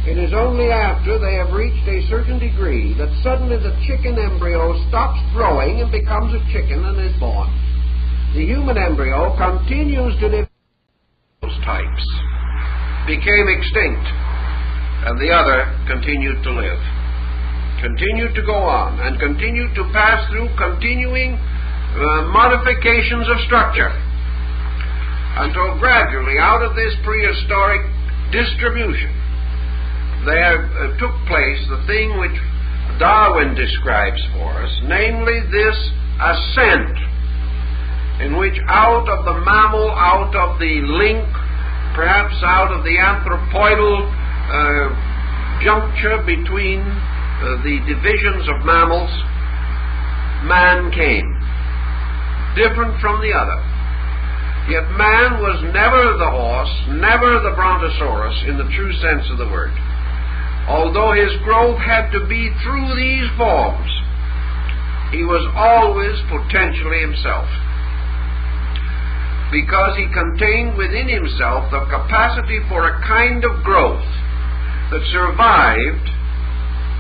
It is only after they have reached a certain degree that suddenly the chicken embryo stops growing and becomes a chicken and is born. The human embryo continues to develop. Those types became extinct, and the other continued to live, continued to go on, and continued to pass through continuing modifications of structure, until gradually out of this prehistoric distribution there took place the thing which Darwin describes for us, namely this ascent, in which out of the mammal, out of the link, perhaps out of the anthropoidal juncture between the divisions of mammals, man came, different from the other. Yet man was never the horse, never the brontosaurus in the true sense of the word. Although his growth had to be through these forms, he was always potentially himself, because he contained within himself the capacity for a kind of growth that survived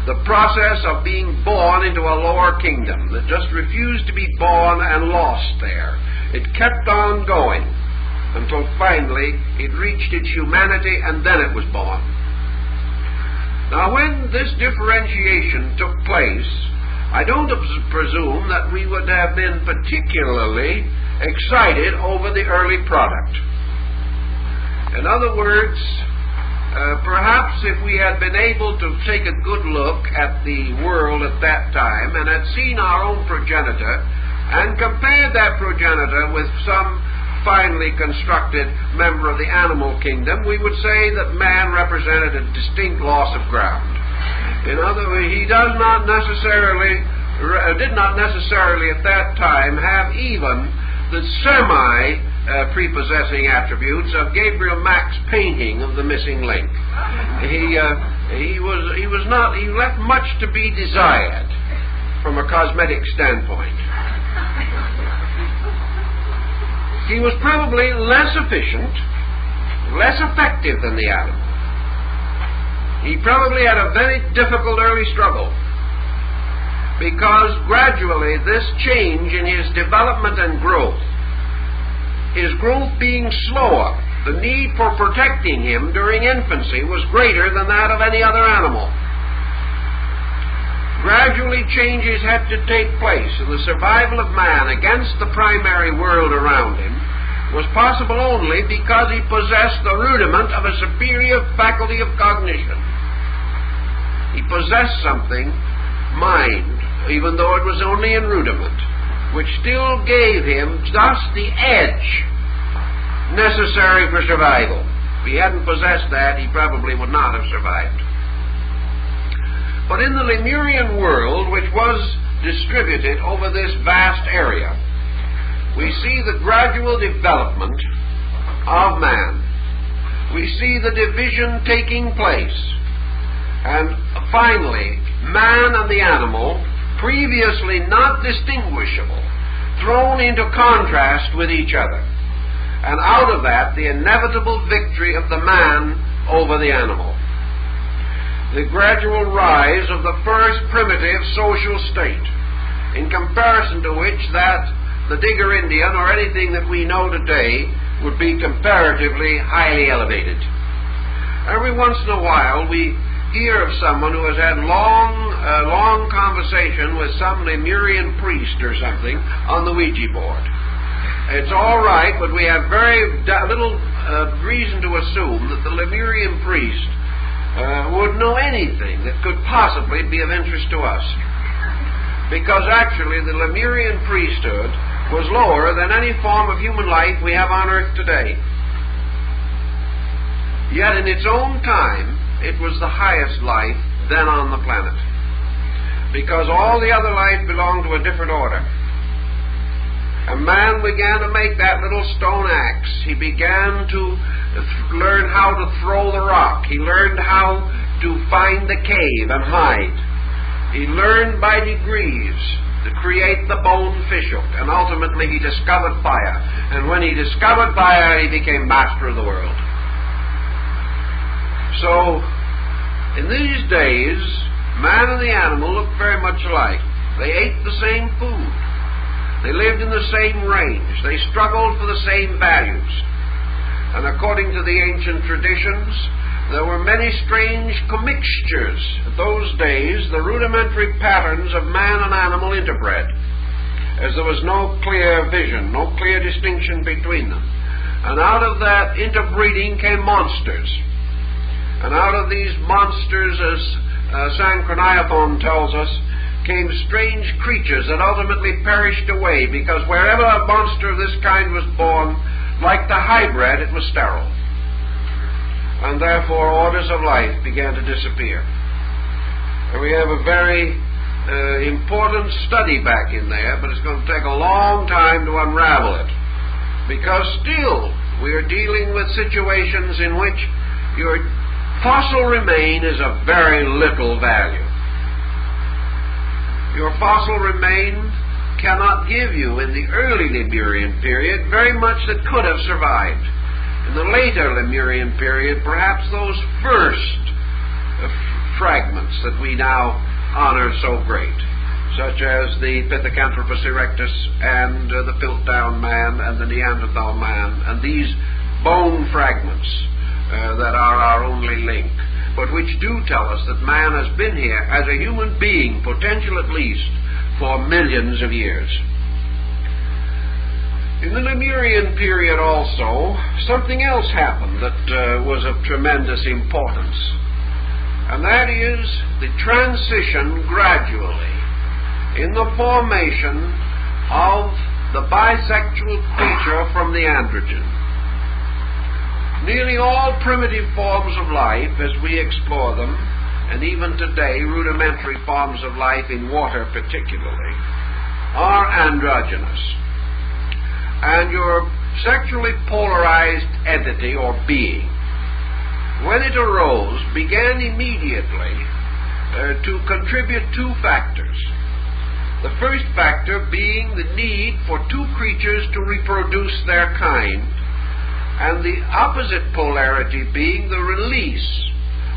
the process of being born into a lower kingdom, that just refused to be born and lost there. It kept on going until finally it reached its humanity, and then it was born. Now, when this differentiation took place, I don't presume that we would have been particularly excited over the early product. In other words, perhaps if we had been able to take a good look at the world at that time and had seen our own progenitor and compared that progenitor with some finely constructed member of the animal kingdom, we would say that man represented a distinct loss of ground. In other words, he did not necessarily at that time have even the semi-prepossessing attributes of Gabriel Mack's painting of the missing link. He left much to be desired from a cosmetic standpoint. He was probably less efficient, less effective than the animal. He probably had a very difficult early struggle, because gradually this change in his development and growth, his growth being slower, the need for protecting him during infancy was greater than that of any other animal. Gradually changes had to take place, and the survival of man against the primary world around him was possible only because he possessed the rudiment of a superior faculty of cognition. He possessed something, mind, even though it was only in rudiment, which still gave him just the edge necessary for survival. If he hadn't possessed that, he probably would not have survived. But in the Lemurian world, which was distributed over this vast area, we see the gradual development of man. We see the division taking place. And finally, man and the animal, previously not distinguishable, thrown into contrast with each other. And out of that, the inevitable victory of the man over the animal. The gradual rise of the first primitive social state, in comparison to which that the digger Indian or anything that we know today would be comparatively highly elevated. Every once in a while we hear of someone who has had long conversation with some Lemurian priest or something on the Ouija board. It's all right, but we have very little reason to assume that the Lemurian priest would know anything that could possibly be of interest to us. Because actually the Lemurian priesthood was lower than any form of human life we have on earth today. Yet in its own time, it was the highest life then on the planet, because all the other life belonged to a different order. A man began to make that little stone axe. He began to learn how to throw the rock. He learned how to find the cave and hide. He learned by degrees to create the bone fishhook, and ultimately he discovered fire. And when he discovered fire, he became master of the world. So, in these days, man and the animal looked very much alike. They ate the same food. They lived in the same range. They struggled for the same values. And according to the ancient traditions, there were many strange commixtures. In those days, the rudimentary patterns of man and animal interbred, as there was no clear vision, no clear distinction between them. And out of that interbreeding came monsters. And out of these monsters, as Sanchroniathon tells us, came strange creatures that ultimately perished away, because wherever a monster of this kind was born, like the hybrid, it was sterile. And therefore orders of life began to disappear. And we have a very important study back in there, but it's going to take a long time to unravel it. because still we are dealing with situations in which your fossil remain is of very little value. Your fossil remain cannot give you, in the early Lemurian period, very much that could have survived. In the later Lemurian period, perhaps those first fragments that we now honor so great, such as the Pithecanthropus erectus and the Piltdown man and the Neanderthal man, and these bone fragments that are our only link, but which do tell us that man has been here as a human being, potential at least, for millions of years. In the Lemurian period also, something else happened that was of tremendous importance, and that is the transition gradually in the formation of the bisexual creature from the androgen. Nearly all primitive forms of life, as we explore them, and even today rudimentary forms of life in water particularly, are androgynous. And your sexually polarized entity or being, when it arose, began immediately to contribute two factors. The first factor being the need for two creatures to reproduce their kind, and the opposite polarity being the release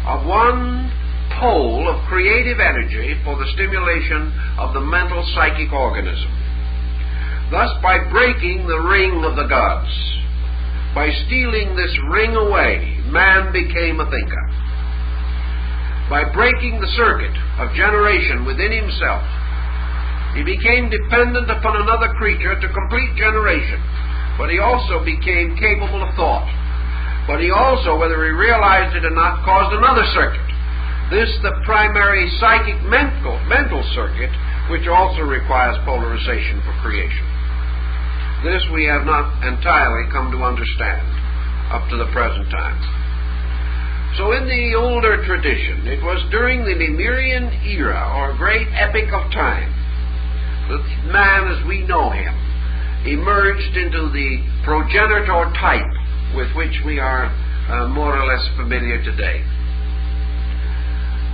of one pole of creative energy for the stimulation of the mental psychic organism. Thus, by breaking the ring of the gods, by stealing this ring away, man became a thinker. By breaking the circuit of generation within himself, he became dependent upon another creature to complete generation, but he also became capable of thought. But he also, whether he realized it or not, caused another circuit. This, the primary psychic mental circuit, which also requires polarization for creation. This we have not entirely come to understand up to the present time. So in the older tradition, it was during the Lemurian era, or great epic of time, that man as we know him emerged into the progenitor type with which we are more or less familiar today.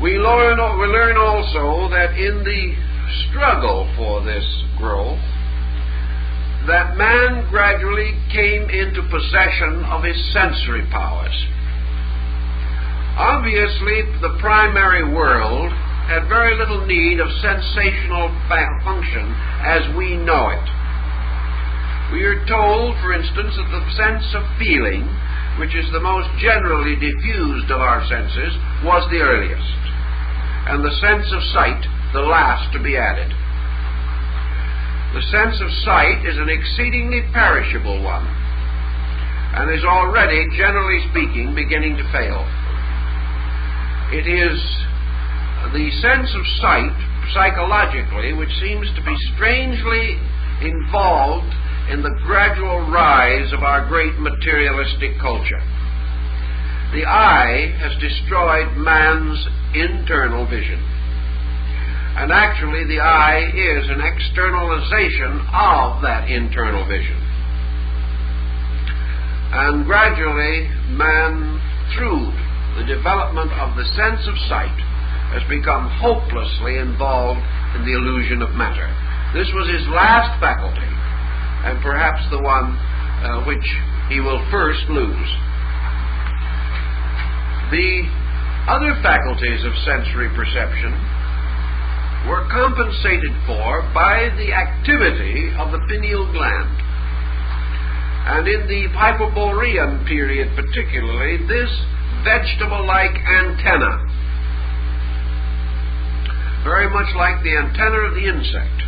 We learn also that in the struggle for this growth, that man gradually came into possession of his sensory powers. Obviously, the primary world had very little need of sensational function as we know it. We are told, for instance, that the sense of feeling, which is the most generally diffused of our senses, was the earliest, and the sense of sight the last to be added. The sense of sight is an exceedingly perishable one, and is already, generally speaking, beginning to fail. It is the sense of sight, psychologically, which seems to be strangely involved in the gradual rise of our great materialistic culture. The eye has destroyed man's internal vision. And actually, the eye is an externalization of that internal vision. And gradually, man, through the development of the sense of sight, has become hopelessly involved in the illusion of matter. This was his last faculty, and perhaps the one which he will first lose. The other faculties of sensory perception were compensated for by the activity of the pineal gland. And in the Hyperborean period particularly, this vegetable-like antenna, very much like the antenna of the insect,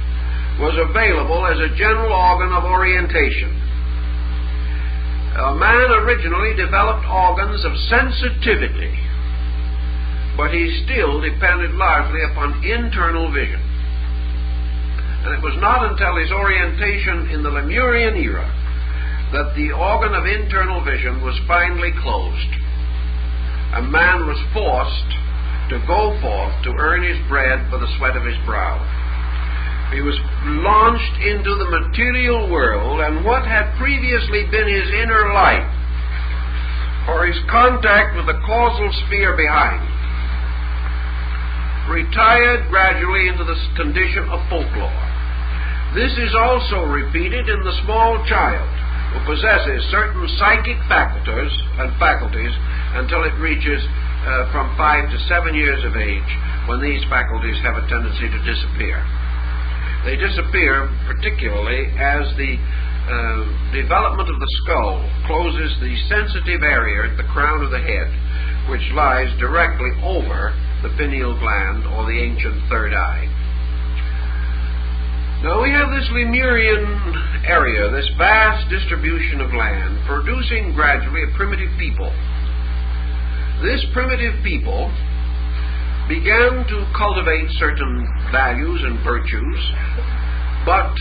was available as a general organ of orientation. Man originally developed organs of sensitivity, but he still depended largely upon internal vision. And it was not until his orientation in the Lemurian era that the organ of internal vision was finally closed, and man was forced to go forth to earn his bread for the sweat of his brow. He was launched into the material world, and what had previously been his inner life, or his contact with the causal sphere behind, retired gradually into the condition of folklore. This is also repeated in the small child, who possesses certain psychic faculties until it reaches from 5 to 7 years of age, when these faculties have a tendency to disappear. They disappear particularly as the development of the skull closes the sensitive area at the crown of the head, which lies directly over the pineal gland, or the ancient third eye. Now we have this Lemurian area, this vast distribution of land, producing gradually a primitive people. This primitive people began to cultivate certain values and virtues, but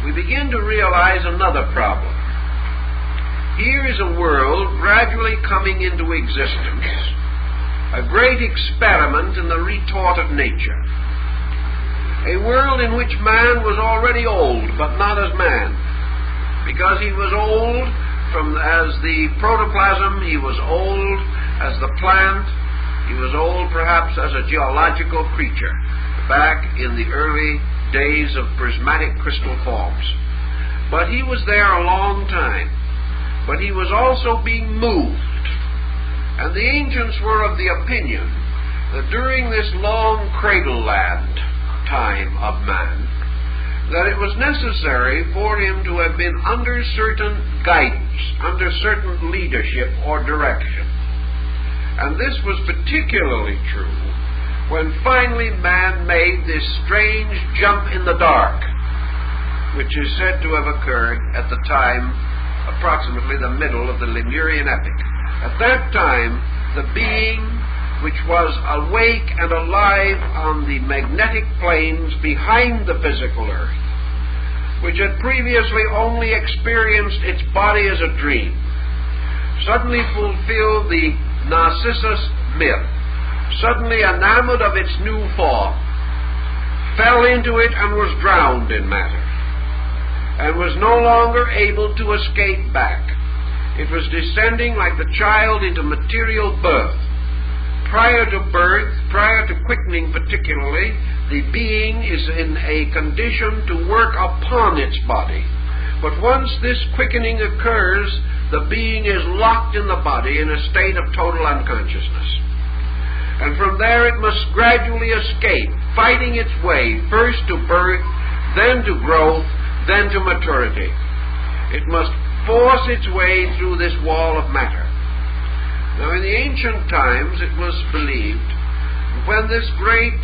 we begin to realize another problem. Here is a world gradually coming into existence, a great experiment in the retort of nature, a world in which man was already old, but not as man, because he was old as the protoplasm, he was old as the plant, he was old perhaps as a geological creature back in the early days of prismatic crystal forms. But he was there a long time. But he was also being moved. And the ancients were of the opinion that during this long cradle land time of man, that it was necessary for him to have been under certain guidance, under certain leadership or direction. And this was particularly true when finally man made this strange jump in the dark, which is said to have occurred at the time, approximately the middle of the Lemurian epoch. At that time, the being which was awake and alive on the magnetic planes behind the physical earth, which had previously only experienced its body as a dream, suddenly fulfilled the Narcissus myth, suddenly enamored of its new form, fell into it and was drowned in matter, and was no longer able to escape back. It was descending like the child into material birth. Prior to birth, prior to quickening particularly, the being is in a condition to work upon its body. But once this quickening occurs, the being is locked in the body in a state of total unconsciousness. And from there it must gradually escape, fighting its way first to birth, then to growth, then to maturity. It must force its way through this wall of matter. Now, in the ancient times, it was believed, when this great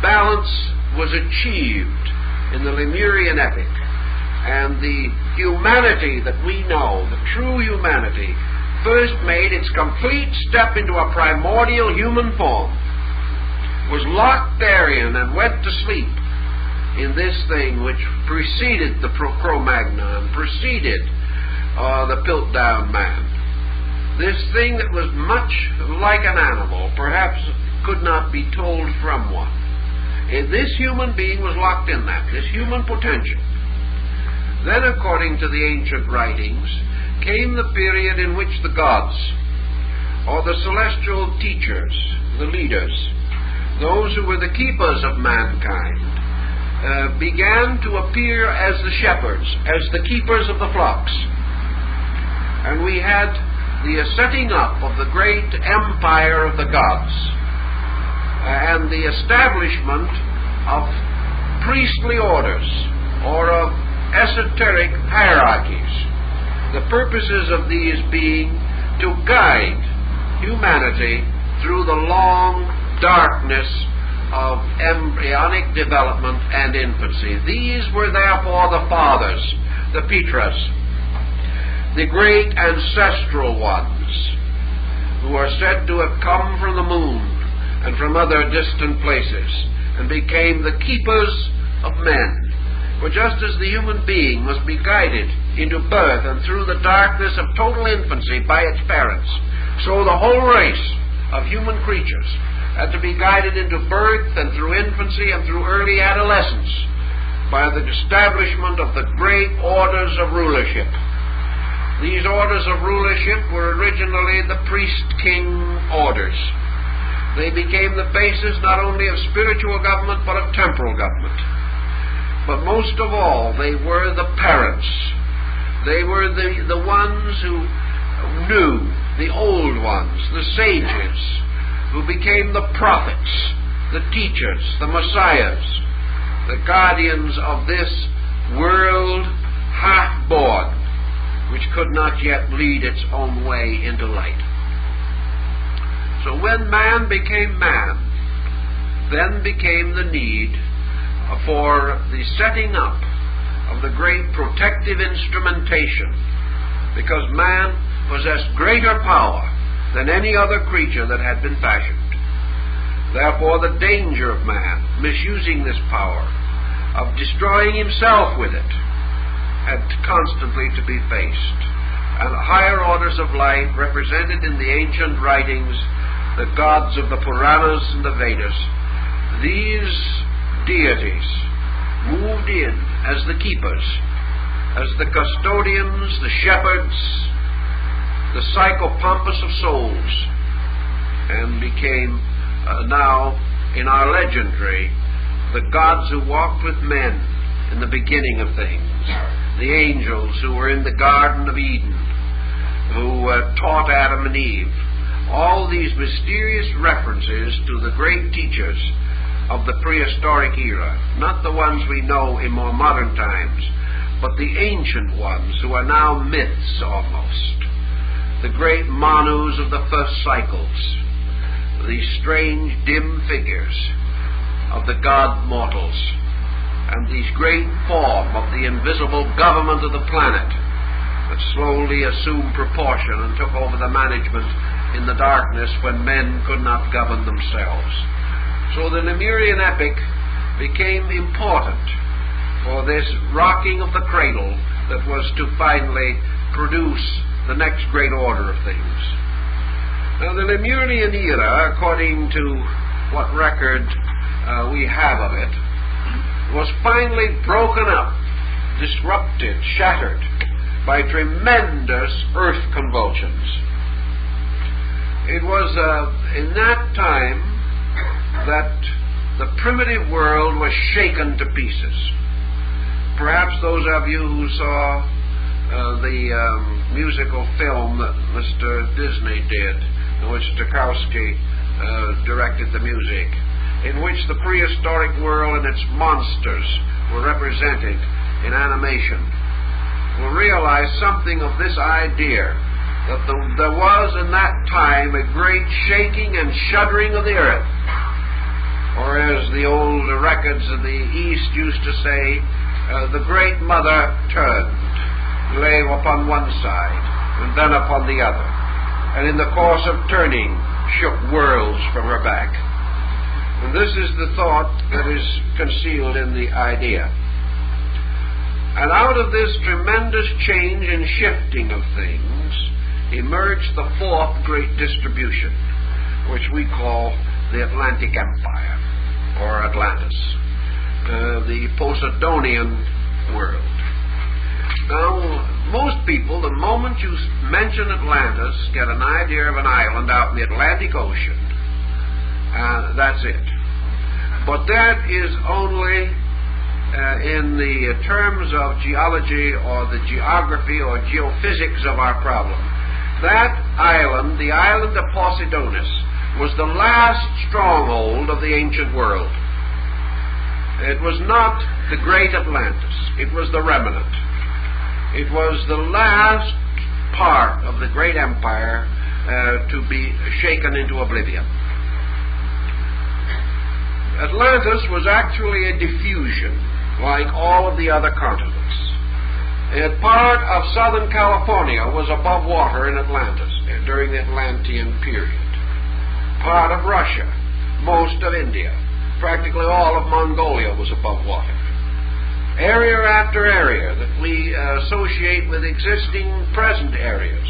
balance was achieved in the Lemurian epoch, and the humanity that we know, the true humanity, first made its complete step into a primordial human form, was locked therein and went to sleep in this thing which preceded the Cro-Magnon, preceded the Piltdown man. This thing that was much like an animal, perhaps could not be told from one. This human being was locked in that, this human potential. Then, according to the ancient writings, came the period in which the gods, or the celestial teachers, the leaders, those who were the keepers of mankind, began to appear as the shepherds, as the keepers of the flocks. And we had the setting up of the great empire of the gods, and the establishment of priestly orders, or of esoteric hierarchies. The purposes of these being to guide humanity through the long darkness of embryonic development and infancy. These were therefore the fathers, the Petras, the great ancestral ones, who are said to have come from the moon and from other distant places, and became the keepers of men. For just as the human being must be guided into birth and through the darkness of total infancy by its parents, so the whole race of human creatures had to be guided into birth and through infancy and through early adolescence by the establishment of the great orders of rulership. These orders of rulership were originally the priest-king orders. They became the basis not only of spiritual government but of temporal government. But most of all, they were the parents. They were the ones who knew, the old ones, the sages, who became the prophets, the teachers, the messiahs, the guardians of this world half-born, which could not yet lead its own way into light. So when man became man, then became the need for the setting up of the great protective instrumentation, because man possessed greater power than any other creature that had been fashioned. Therefore, the danger of man misusing this power, of destroying himself with it, had constantly to be faced. And higher orders of life, represented in the ancient writings, the gods of the Puranas and the Vedas, these deities moved in as the keepers, as the custodians, the shepherds, the psychopompus of souls, and became now in our legendary the gods who walked with men in the beginning of things, the angels who were in the Garden of Eden, who taught Adam and Eve. All these mysterious references to the great teachers of the prehistoric era, not the ones we know in more modern times, but the ancient ones who are now myths almost, the great Manus of the first cycles, these strange dim figures of the god mortals, and these great form of the invisible government of the planet that slowly assumed proportion and took over the management in the darkness when men could not govern themselves. So the Lemurian epic became important for this rocking of the cradle that was to finally produce the next great order of things. Now, the Lemurian era, according to what record we have of it, was finally broken up, disrupted, shattered by tremendous earth convulsions. It was in that time that the primitive world was shaken to pieces. Perhaps those of you who saw the musical film that Mr. Disney did, in which Tarkovsky directed the music, in which the prehistoric world and its monsters were represented in animation, will realize something of this idea that there was in that time a great shaking and shuddering of the earth. Or as the old records of the East used to say, the Great Mother turned, lay upon one side, and then upon the other, and in the course of turning, shook worlds from her back. And this is the thought that is concealed in the idea. And out of this tremendous change and shifting of things emerged the fourth great distribution, which we call the Atlantic Empire, or Atlantis, the Poseidonian world. Now, most people, the moment you mention Atlantis, get an idea of an island out in the Atlantic Ocean. That's it. But that is only in the terms of geology or the geography or geophysics of our problem. That island, the island of Poseidonis, was the last stronghold of the ancient world. It was not the great Atlantis. It was the remnant. It was the last part of the great empire to be shaken into oblivion. Atlantis was actually a diffusion, like all of the other continents. A part of Southern California was above water in Atlantis during the Atlantean period. Part of Russia, most of India, practically all of Mongolia was above water. Area after area that we associate with existing present areas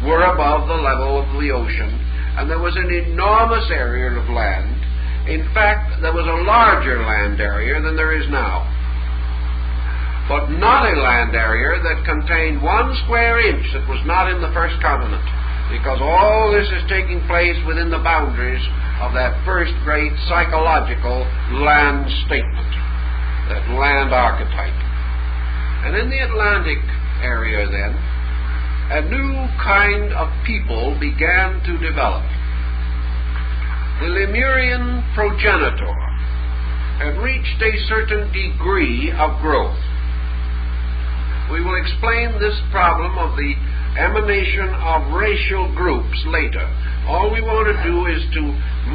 were above the level of the ocean, and there was an enormous area of land. In fact, there was a larger land area than there is now. but not a land area that contained 1 square inch that was not in the first continent, because all this is taking place within the boundaries of that first great psychological land statement, that land archetype. And in the Atlantic area then, a new kind of people began to develop. The Lemurian progenitor had reached a certain degree of growth. We will explain this problem of the emanation of racial groups later. All we want to do is to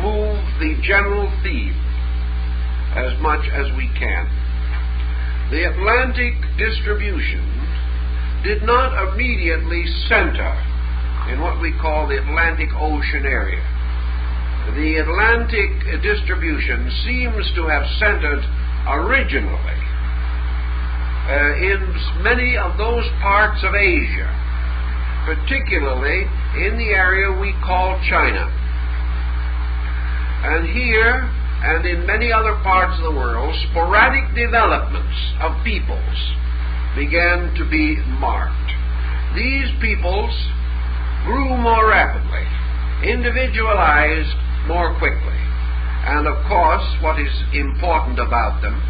move the general theme as much as we can. The Atlantic distribution did not immediately center in what we call the Atlantic Ocean area. The Atlantic distribution seems to have centered originally in many of those parts of Asia, particularly in the area we call China. And here, and in many other parts of the world, sporadic developments of peoples began to be marked. These peoples grew more rapidly, individualized more quickly, and of course, what is important about them,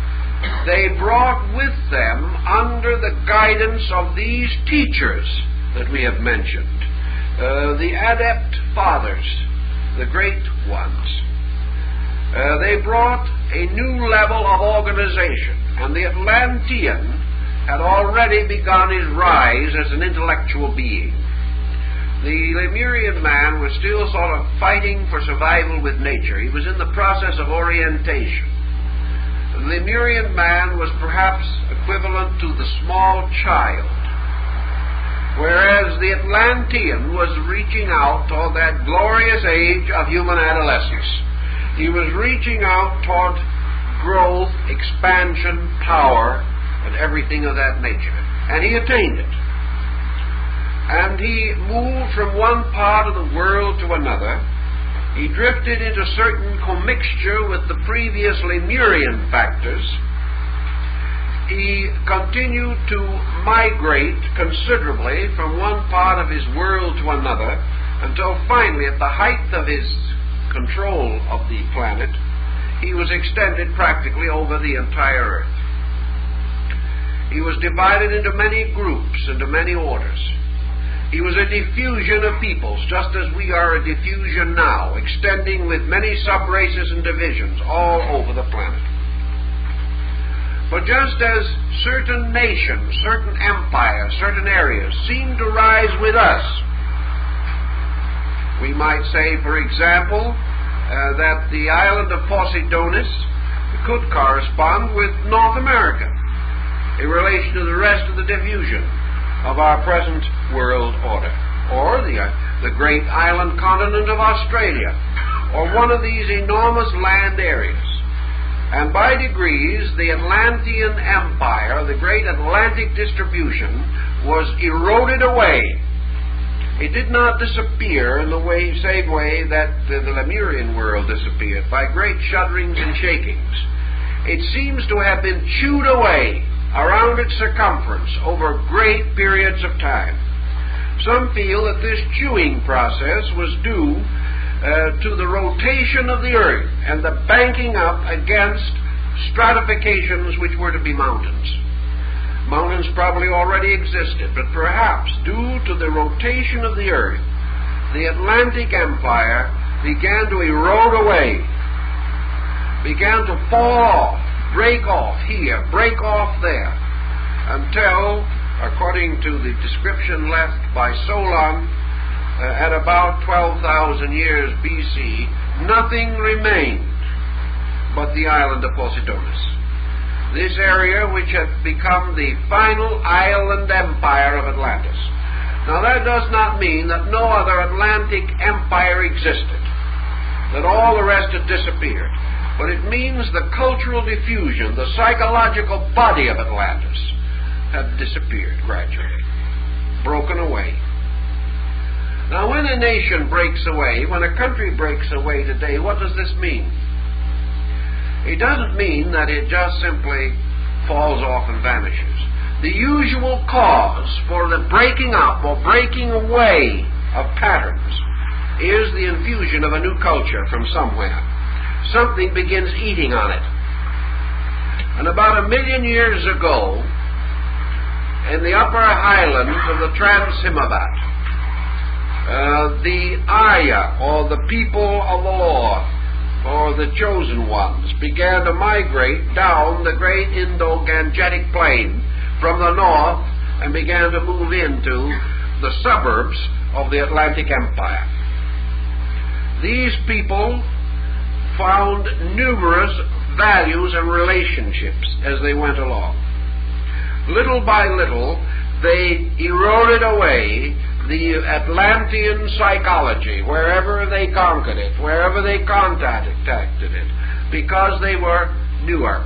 they brought with them, under the guidance of these teachers that we have mentioned, the adept fathers, the great ones, they brought a new level of organization, and the Atlantean had already begun his rise as an intellectual being. The Lemurian man was still sort of fighting for survival with nature. He was in the process of orientation. The Lemurian man was perhaps equivalent to the small child, whereas the Atlantean was reaching out toward that glorious age of human adolescence. He was reaching out toward growth, expansion, power, and everything of that nature. And he attained it. And he moved from one part of the world to another. He drifted into certain commixture with the previous Lemurian factors. He continued to migrate considerably from one part of his world to another, until finally, at the height of his control of the planet, he was extended practically over the entire Earth. He was divided into many groups, into many orders. He was a diffusion of peoples, just as we are a diffusion now, extending with many sub-races and divisions all over the planet. But just as certain nations, certain empires, certain areas seem to rise with us, we might say, for example, that the island of Posidonis could correspond with North America in relation to the rest of the diffusion of our present world order, or the great island continent of Australia, or one of these enormous land areas. And by degrees, the Atlantean Empire, the great Atlantic distribution, was eroded away. It did not disappear in the same way that the Lemurian world disappeared, by great shudderings and shakings. It seems to have been chewed away around its circumference over great periods of time. Some feel that this chewing process was due to the rotation of the Earth and the banking up against stratifications which were to be mountains. Mountains probably already existed, but perhaps due to the rotation of the Earth, the Atlantic Empire began to erode away, began to fall off, break off here, break off there, until, according to the description left by Solon, at about 12,000 years BC, nothing remained but the island of Posidonis. This area which had become the final island empire of Atlantis. Now that does not mean that no other Atlantic empire existed, that all the rest had disappeared. But it means the cultural diffusion, the psychological body of Atlantis, had disappeared gradually, broken away. Now, when a nation breaks away, when a country breaks away today, what does this mean? It doesn't mean that it just simply falls off and vanishes. The usual cause for the breaking up or breaking away of patterns is the infusion of a new culture from somewhere. Something begins eating on it. And about 1 million years ago, in the upper highlands of the Trans-Himavat, the Arya, or the people of the law, or the chosen ones, began to migrate down the great Indo-Gangetic plain from the north and began to move into the suburbs of the Atlantic Empire. These people found numerous values and relationships as they went along. Little by little, they eroded away the Atlantean psychology wherever they conquered it, wherever they contacted it, because they were newer,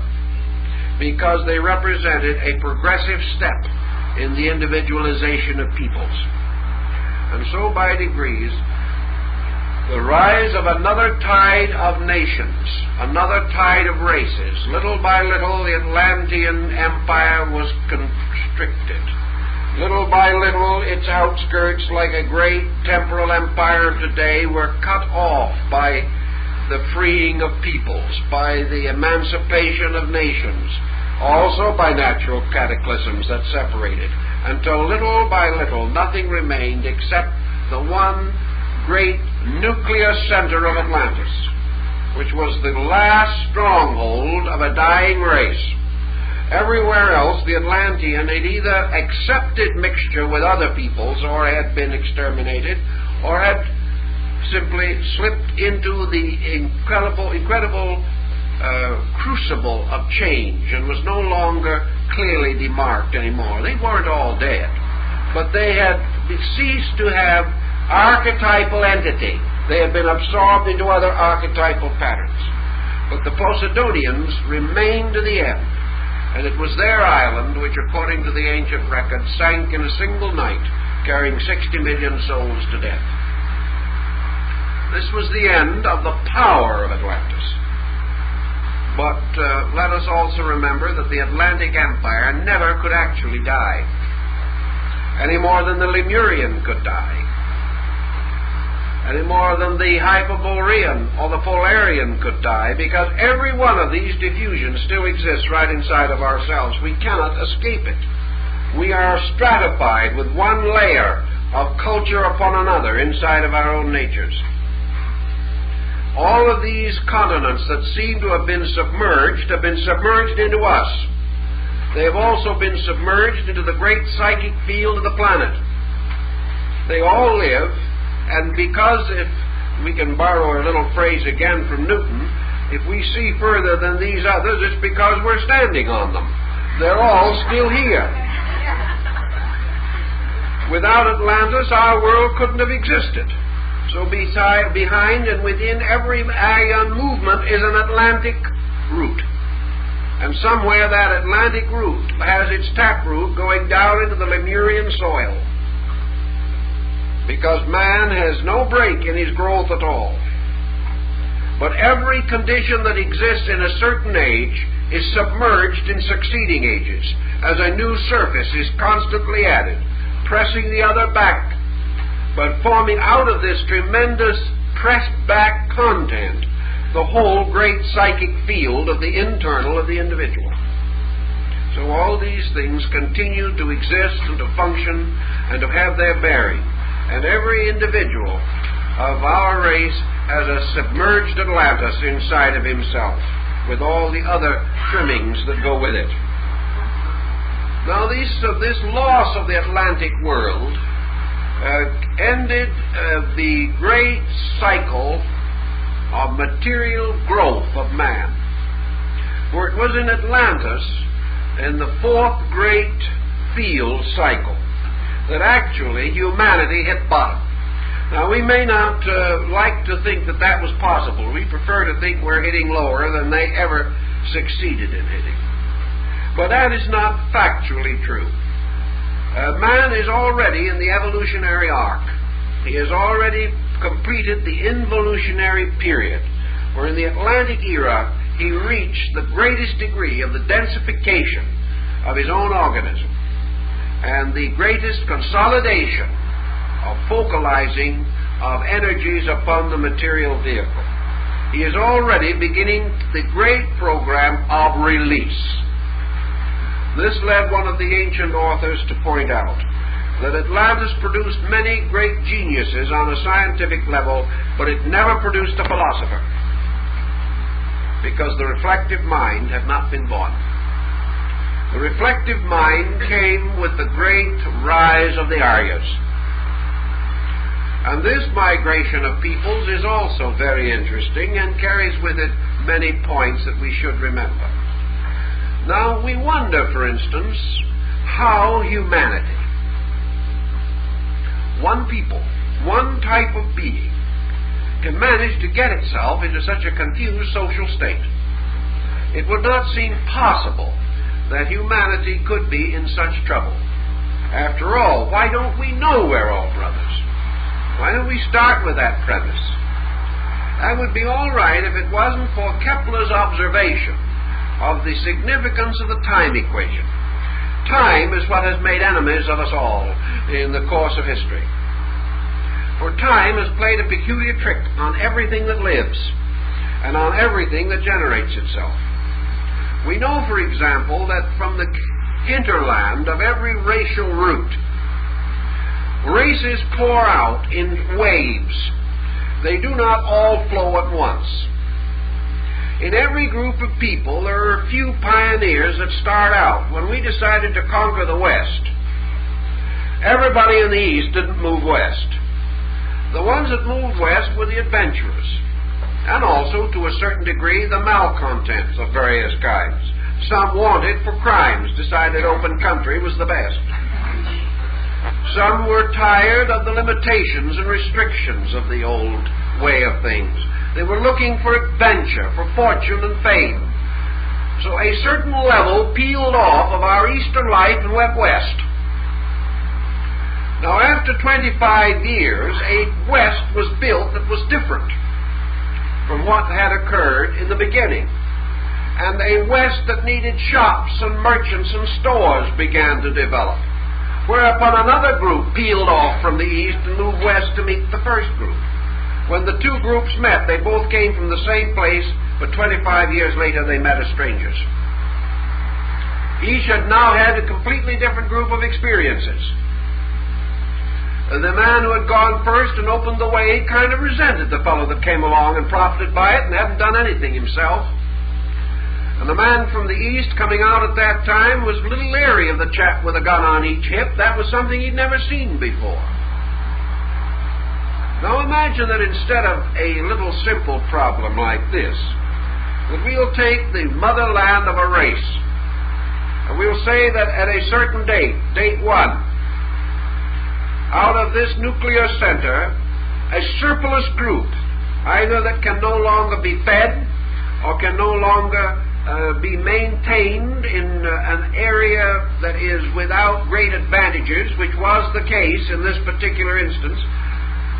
because they represented a progressive step in the individualization of peoples. And so by degrees, the rise of another tide of nations, another tide of races. Little by little, the Atlantean Empire was constricted. Little by little, its outskirts, like a great temporal empire of today, were cut off by the freeing of peoples, by the emancipation of nations, also by natural cataclysms that separated, until little by little nothing remained except the one great nuclear center of Atlantis, which was the last stronghold of a dying race. Everywhere else, the Atlantean had either accepted mixture with other peoples, or had been exterminated, or had simply slipped into the incredible crucible of change and was no longer clearly demarked anymore. They weren't all dead, but they had ceased to have archetypal entity. They had been absorbed into other archetypal patterns. But the Posidonians remained to the end, and it was their island which, according to the ancient record, sank in a single night, carrying 60 million souls to death. This was the end of the power of Atlantis. But let us also remember that the Atlantic Empire never could actually die, any more than the Lemurian could die, any more than the Hyperborean or the Polarian could die, because every one of these diffusions still exists right inside of ourselves. We cannot escape it. We are stratified with one layer of culture upon another inside of our own natures. All of these continents that seem to have been submerged into us. They have also been submerged into the great psychic field of the planet. They all live, and because, if we can borrow a little phrase again from Newton, if we see further than these others, it's because we're standing on them. They're all still here. Without Atlantis, our world couldn't have existed. So behind and within every Aryan movement is an Atlantic root. And somewhere that Atlantic root has its taproot going down into the Lemurian soil, because man has no break in his growth at all. But every condition that exists in a certain age is submerged in succeeding ages, as a new surface is constantly added, pressing the other back, but forming out of this tremendous pressed back content the whole great psychic field of the internal of the individual. So all these things continue to exist and to function and to have their bearing. And every individual of our race has a submerged Atlantis inside of himself, with all the other trimmings that go with it. Now this loss of the Atlantic world ended the great cycle of material growth of man. For it was in Atlantis, in the fourth great field cycle, that actually humanity hit bottom. Now, we may not like to think that that was possible. We prefer to think we're hitting lower than they ever succeeded in hitting. But that is not factually true. Man is already in the evolutionary arc. He has already completed the involutionary period, where in the Atlantic era he reached the greatest degree of the densification of his own organism and the greatest consolidation of focalizing of energies upon the material vehicle. He is already beginning the great program of release. This led one of the ancient authors to point out that Atlantis produced many great geniuses on a scientific level, but it never produced a philosopher, because the reflective mind had not been born. The reflective mind came with the great rise of the Aryas. And this migration of peoples is also very interesting and carries with it many points that we should remember. Now, we wonder, for instance, how humanity, one people, one type of being, can manage to get itself into such a confused social state. It would not seem possible that humanity could be in such trouble. After all, why don't we know we're all brothers? Why don't we start with that premise? That would be all right if it wasn't for Kepler's observation of the significance of the time equation. Time is what has made enemies of us all in the course of history. For time has played a peculiar trick on everything that lives and on everything that generates itself. We know, for example, that from the hinterland of every racial root, races pour out in waves. They do not all flow at once. In every group of people, there are a few pioneers that start out. When we decided to conquer the West, everybody in the East didn't move west. The ones that moved west were the adventurers, and also, to a certain degree, the malcontents of various kinds. Some wanted for crimes, decided open country was the best. Some were tired of the limitations and restrictions of the old way of things. They were looking for adventure, for fortune and fame. So a certain level peeled off of our eastern life and went west. Now, after 25 years, a west was built that was different from what had occurred in the beginning. And a west that needed shops and merchants and stores began to develop. Whereupon another group peeled off from the east and moved west to meet the first group. When the two groups met, they both came from the same place, but 25 years later they met as strangers. Each had now had a completely different group of experiences. The man who had gone first and opened the way kind of resented the fellow that came along and profited by it and hadn't done anything himself. And the man from the east coming out at that time was a little leery of the chap with a gun on each hip. That was something he'd never seen before. Now imagine that instead of a little simple problem like this, that we'll take the motherland of a race, and we'll say that at a certain date, date 1, out of this nuclear center, a surplus group, either that can no longer be fed or can no longer be maintained in an area that is without great advantages, which was the case in this particular instance,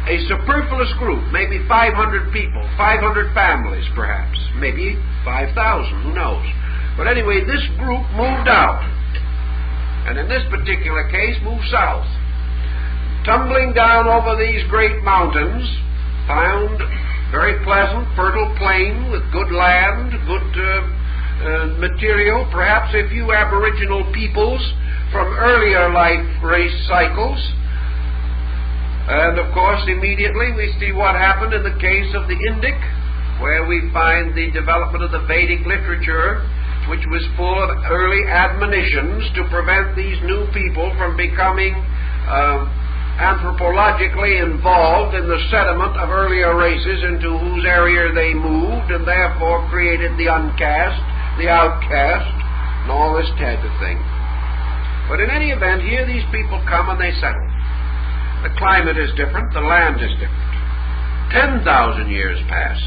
a superfluous group, maybe 500 people, 500 families perhaps, maybe 5,000, who knows. But anyway, this group moved out, and in this particular case moved south. Tumbling down over these great mountains, found very pleasant, fertile plain with good land, good material, perhaps a few aboriginal peoples from earlier life race cycles. And of course, immediately we see what happened in the case of the Indic, where we find the development of the Vedic literature, which was full of early admonitions to prevent these new people from becoming anthropologically involved in the sediment of earlier races into whose area they moved, and therefore created the uncaste, the outcast, and all this type of thing. But in any event, here these people come and they settle. The climate is different, the land is different. 10,000 years pass.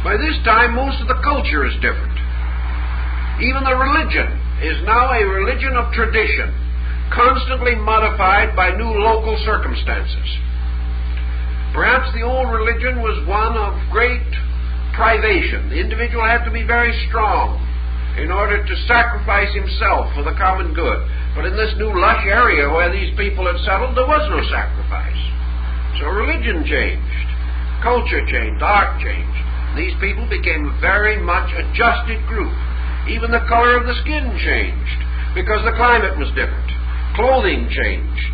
By this time, most of the culture is different. Even the religion is now a religion of tradition, constantly modified by new local circumstances. Perhaps the old religion was one of great privation. The individual had to be very strong in order to sacrifice himself for the common good. But in this new lush area where these people had settled, there was no sacrifice. So religion changed, culture changed, art changed. These people became a very much adjusted group. Even the color of the skin changed because the climate was different. Clothing changed.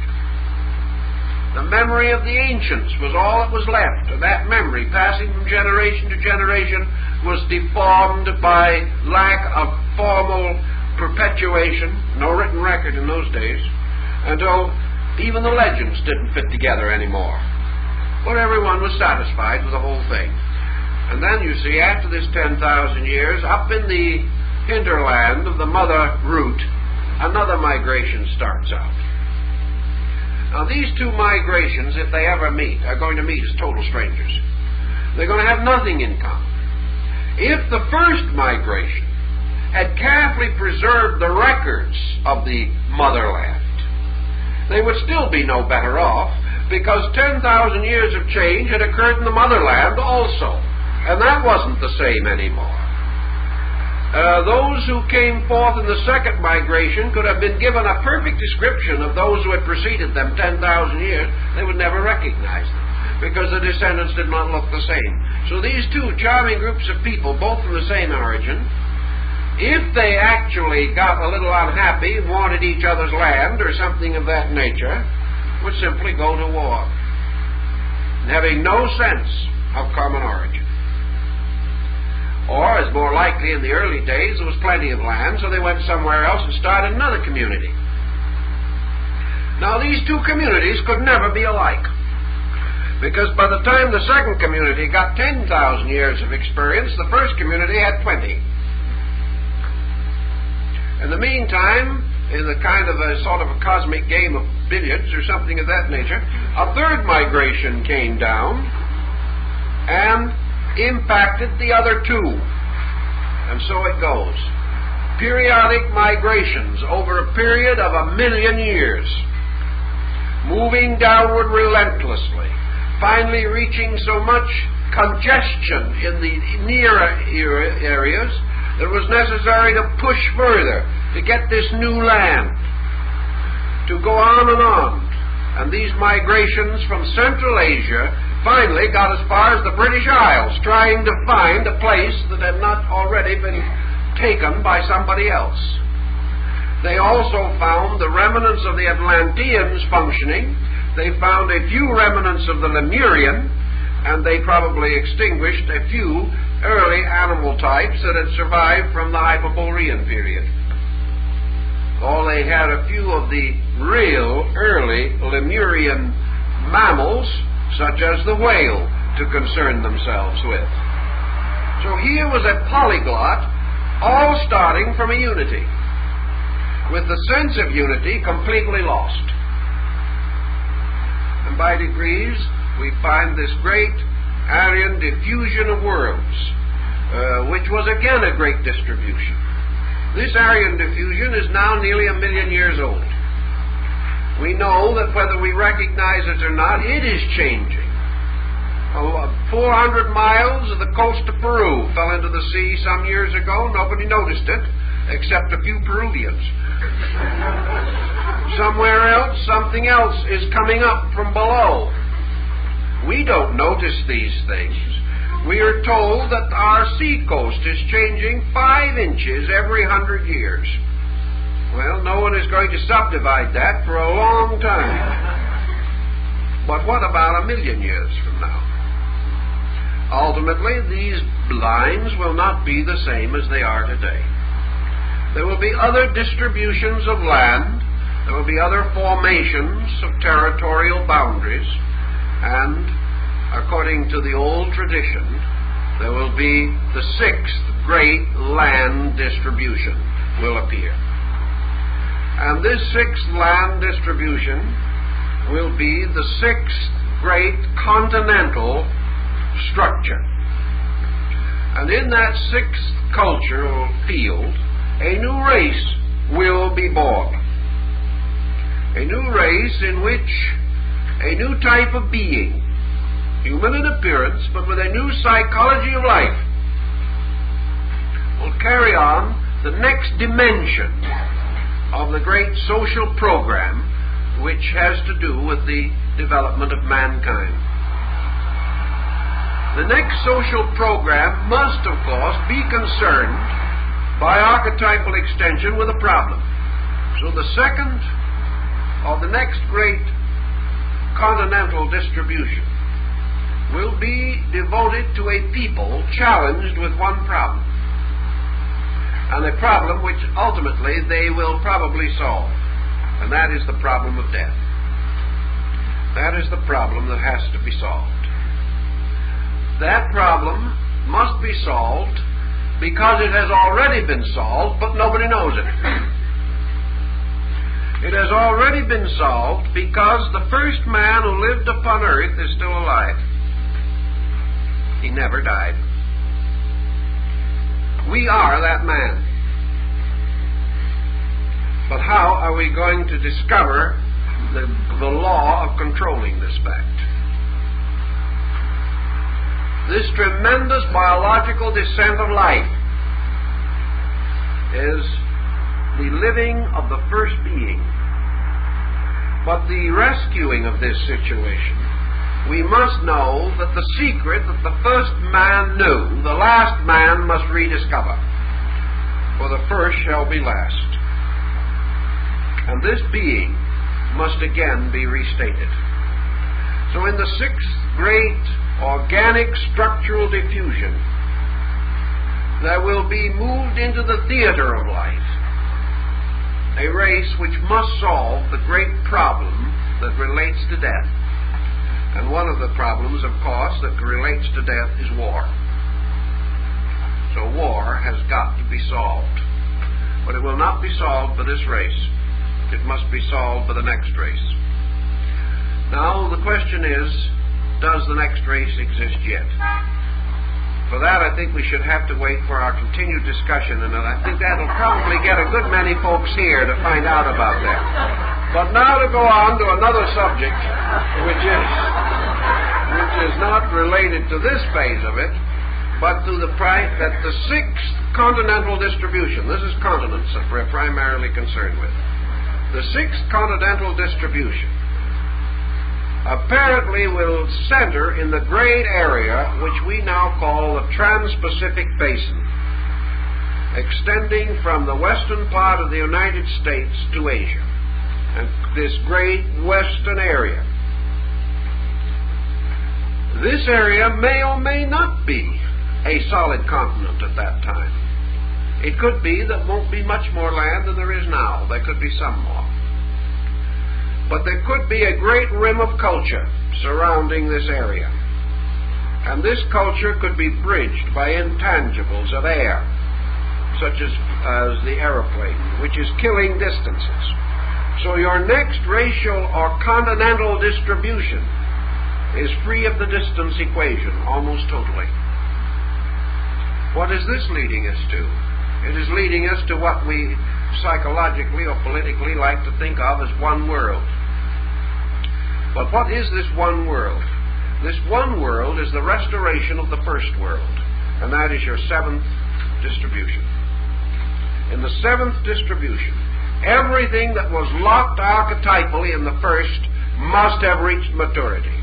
The memory of the ancients was all that was left, and that memory, passing from generation to generation, was deformed by lack of formal perpetuation, no written record in those days, until even the legends didn't fit together anymore. But everyone was satisfied with the whole thing. And then, you see, after this 10,000 years, up in the hinterland of the mother root, another migration starts out. Now, these two migrations, if they ever meet, are going to meet as total strangers. They're going to have nothing in common. If the first migration had carefully preserved the records of the motherland, they would still be no better off, because 10,000 years of change had occurred in the motherland also, and that wasn't the same anymore. Those who came forth in the second migration could have been given a perfect description of those who had preceded them 10,000 years. They would never recognize them, because the descendants did not look the same. So these two charming groups of people, both from the same origin, if they actually got a little unhappy, wanted each other's land or something of that nature, would simply go to war, having no sense of common origin. Or, as more likely in the early days, there was plenty of land, so they went somewhere else and started another community. Now, these two communities could never be alike, because by the time the second community got 10,000 years of experience, the first community had 20. In the meantime, in the kind of a sort of a cosmic game of billiards or something of that nature, a third migration came down and impacted the other two. And so it goes. Periodic migrations over a period of 1,000,000 years, moving downward relentlessly, finally reaching so much congestion in the nearer areas that it was necessary to push further to get this new land, to go on and on. And these migrations from Central Asia finally got as far as the British Isles, trying to find a place that had not already been taken by somebody else. They also found the remnants of the Atlanteans functioning. They found a few remnants of the Lemurian, and they probably extinguished a few early animal types that had survived from the Hyperborean period. Or they had a few of the real early Lemurian mammals, such as the whale, to concern themselves with. So here was a polyglot, all starting from a unity, with the sense of unity completely lost. And by degrees, we find this great Aryan diffusion of worlds, which was again a great distribution. This Aryan diffusion is now nearly 1,000,000 years old. We know that whether we recognize it or not, it is changing. 400 miles of the coast of Peru fell into the sea some years ago. Nobody noticed it, except a few Peruvians. Somewhere else, something else is coming up from below. We don't notice these things. We are told that our sea coast is changing 5 inches every 100 years. Well, no one is going to subdivide that for a long time. But what about 1,000,000 years from now? Ultimately, these lines will not be the same as they are today. There will be other distributions of land, there will be other formations of territorial boundaries, and according to the old tradition, there will be the 6th great land distribution will appear. And this 6th land distribution will be the 6th great continental structure. And in that 6th cultural field, a new race will be born. A new race in which a new type of being, human in appearance, but with a new psychology of life, carry on the next dimension of the great social program which has to do with the development of mankind. The next social program must, of course, be concerned by archetypal extension with a problem. So the second or the next great continental distribution will be devoted to a people challenged with one problem, and a problem which ultimately they will probably solve, and that is the problem of death. That is the problem that has to be solved. That problem must be solved because it has already been solved, but nobody knows it. It has already been solved because the first man who lived upon earth is still alive. He never died. We are that man. But how are we going to discover the law of controlling this fact? This tremendous biological descent of life is the living of the first being. But the rescuing of this situation, we must know that the secret that the first man knew, the last man must rediscover. For the first shall be last. And this being must again be restated. So in the sixth great organic structural diffusion, there will be moved into the theater of life a race which must solve the great problem that relates to death. And one of the problems, of course, that relates to death is war. So war has got to be solved. But it will not be solved for this race. It must be solved for the next race. Now, the question is, does the next race exist yet? For that, I think we should have to wait for our continued discussion, and I think that'll probably get a good many folks here to find out about that. But now to go on to another subject, which is not related to this phase of it, but to the fact that the sixth continental distribution, this is continents that we're primarily concerned with, the sixth continental distribution apparently will center in the great area which we now call the Trans-Pacific Basin, extending from the western part of the United States to Asia, and this great western area. This area may or may not be a solid continent at that time. It could be that won't be much more land than there is now. There could be some more. But there could be a great rim of culture surrounding this area. And this culture could be bridged by intangibles of air, such as the aeroplane, which is killing distances. So your next racial or continental distribution is free of the distance equation almost totally. What is this leading us to? It is leading us to what we psychologically or politically like to think of as one world. But what is this one world? This one world is the restoration of the first world, and that is your seventh distribution. In the seventh distribution, everything that was locked archetypally in the first must have reached maturity,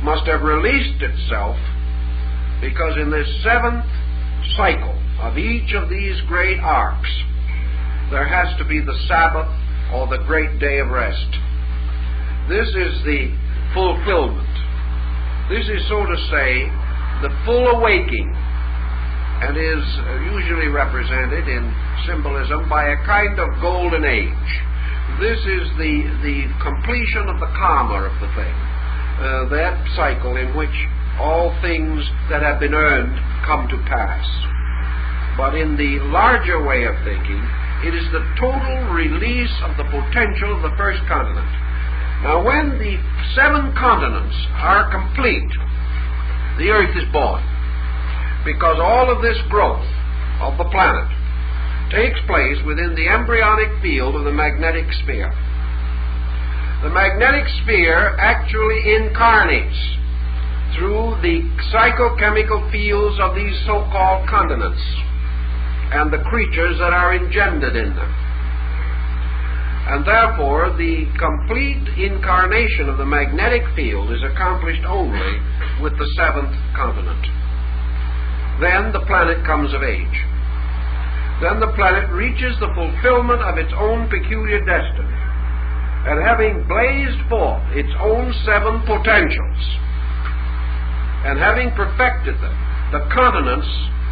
must have released itself, because in this seventh cycle of each of these great arcs, there has to be the Sabbath or the great day of rest. This is the fulfillment. This is, so to say, the full awaking, and is usually represented in symbolism by a kind of golden age. This is the completion of the karma of the thing, that cycle in which all things that have been earned come to pass. But in the larger way of thinking, it is the total release of the potential of the first continent. Now, when the seven continents are complete, the earth is born, because all of this growth of the planet takes place within the embryonic field of the magnetic sphere. The magnetic sphere actually incarnates through the psychochemical fields of these so-called continents. and the creatures that are engendered in them. And therefore, the complete incarnation of the magnetic field is accomplished only with the seventh continent. Then the planet comes of age. Then the planet reaches the fulfillment of its own peculiar destiny. And having blazed forth its own seven potentials, and having perfected them, the continents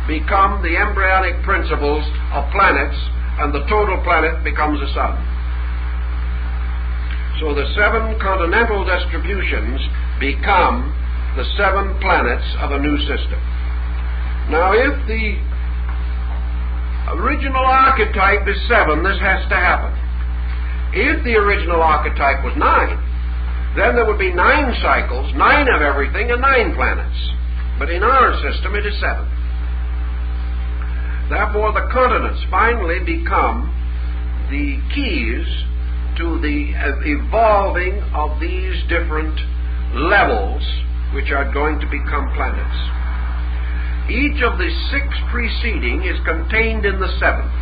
become the embryonic principles of planets, and the total planet becomes a sun. So the seven continental distributions become the seven planets of a new system. Now, if the original archetype is 7, this has to happen. If the original archetype was 9, then there would be 9 cycles, 9 of everything, and 9 planets. But in our system, it is 7. Therefore, the continents finally become the keys to the evolving of these different levels which are going to become planets. Each of the 6 preceding is contained in the 7th.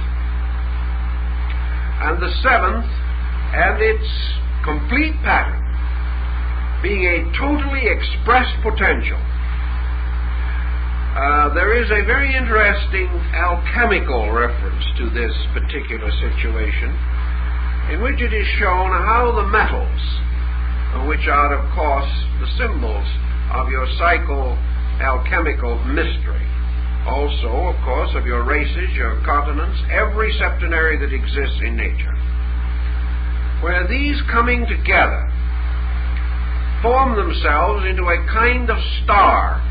And the 7th and its complete pattern being a totally expressed potential. There is a very interesting alchemical reference to this particular situation, in which it is shown how the metals, which are, of course, the symbols of your psycho-alchemical mystery, also, of course, of your races, your continents, every septenary that exists in nature, where these coming together form themselves into a kind of star.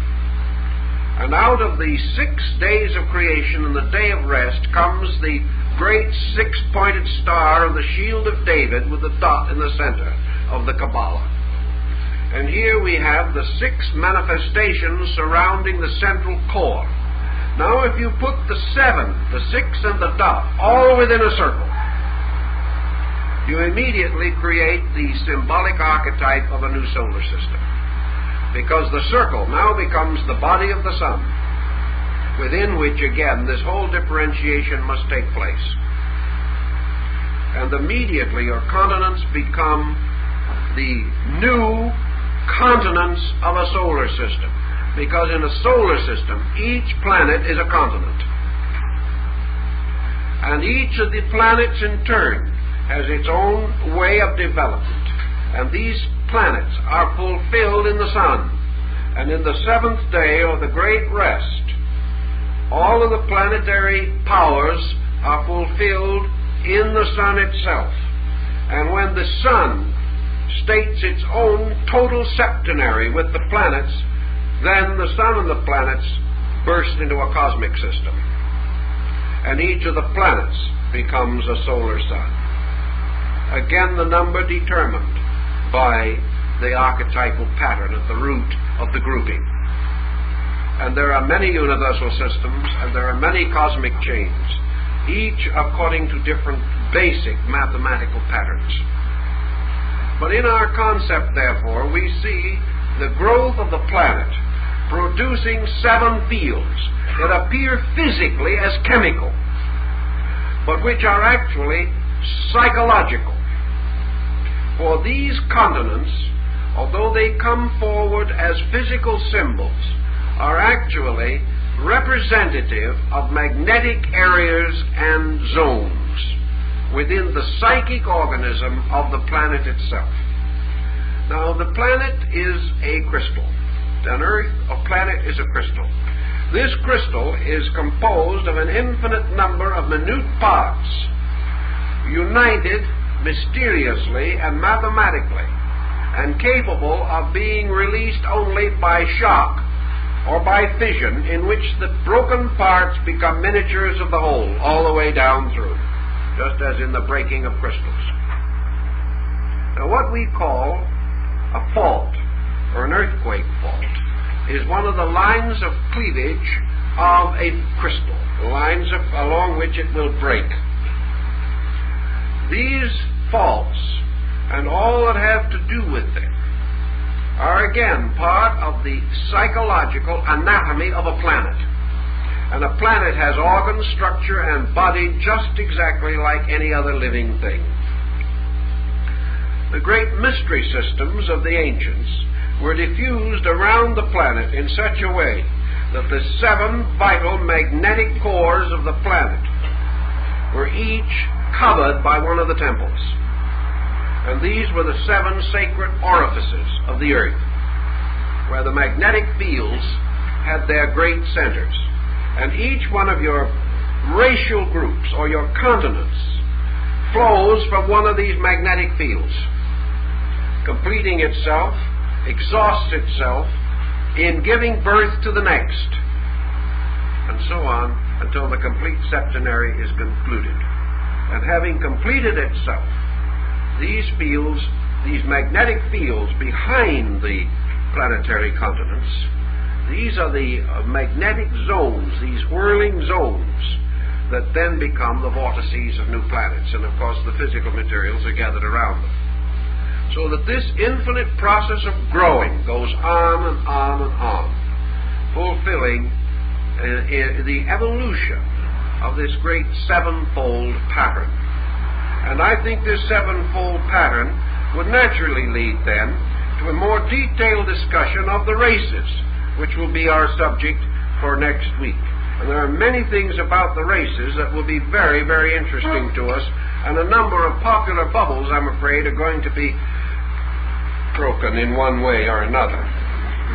And out of the 6 days of creation and the day of rest comes the great 6-pointed star of the shield of David with the dot in the center of the Kabbalah. And here we have the 6 manifestations surrounding the central core. Now if you put the 7, the 6, and the dot all within a circle, you immediately create the symbolic archetype of a new solar system. Because the circle now becomes the body of the sun, within which, again, this whole differentiation must take place. And immediately your continents become the new continents of a solar system. Because in a solar system, each planet is a continent. And each of the planets in turn has its own way of development. And these planets are fulfilled in the sun. And in the 7th day, or the great rest, all of the planetary powers are fulfilled in the sun itself. And when the sun states its own total septenary with the planets, then the sun and the planets burst into a cosmic system. And each of the planets becomes a solar sun. Again, the number determined by the archetypal pattern at the root of the grouping. And there are many universal systems, and there are many cosmic chains, each according to different basic mathematical patterns. But in our concept, therefore, we see the growth of the planet producing 7 fields that appear physically as chemical, but which are actually psychological. For these continents, although they come forward as physical symbols, are actually representative of magnetic areas and zones within the psychic organism of the planet itself. Now, the planet is a crystal. On Earth, a planet is a crystal. This crystal is composed of an infinite number of minute parts, united mysteriously and mathematically, and capable of being released only by shock or by fission, in which the broken parts become miniatures of the whole, all the way down through, just as in the breaking of crystals. Now, what we call a fault, or an earthquake fault, is one of the lines of cleavage of a crystal, lines along which it will break. These faults, and all that have to do with them, are again part of the psychological anatomy of a planet. And a planet has organ, structure, and body just exactly like any other living thing. The great mystery systems of the ancients were diffused around the planet in such a way that the 7 vital magnetic cores of the planet were each covered by one of the temples. And these were the 7 sacred orifices of the earth, where the magnetic fields had their great centers. And each one of your racial groups or your continents flows from one of these magnetic fields, completing itself, exhausts itself in giving birth to the next, and so on until the complete septenary is concluded. And having completed itself, these fields, these magnetic fields behind the planetary continents, these are the magnetic zones, these whirling zones, that then become the vortices of new planets. And of course the physical materials are gathered around them. So that this infinite process of growing goes on and on and on, fulfilling the evolution of this great 7-fold pattern. And I think this 7-fold pattern would naturally lead then to a more detailed discussion of the races, which will be our subject for next week. And there are many things about the races that will be very, very interesting to us, and a number of popular bubbles, I'm afraid, are going to be broken in one way or another.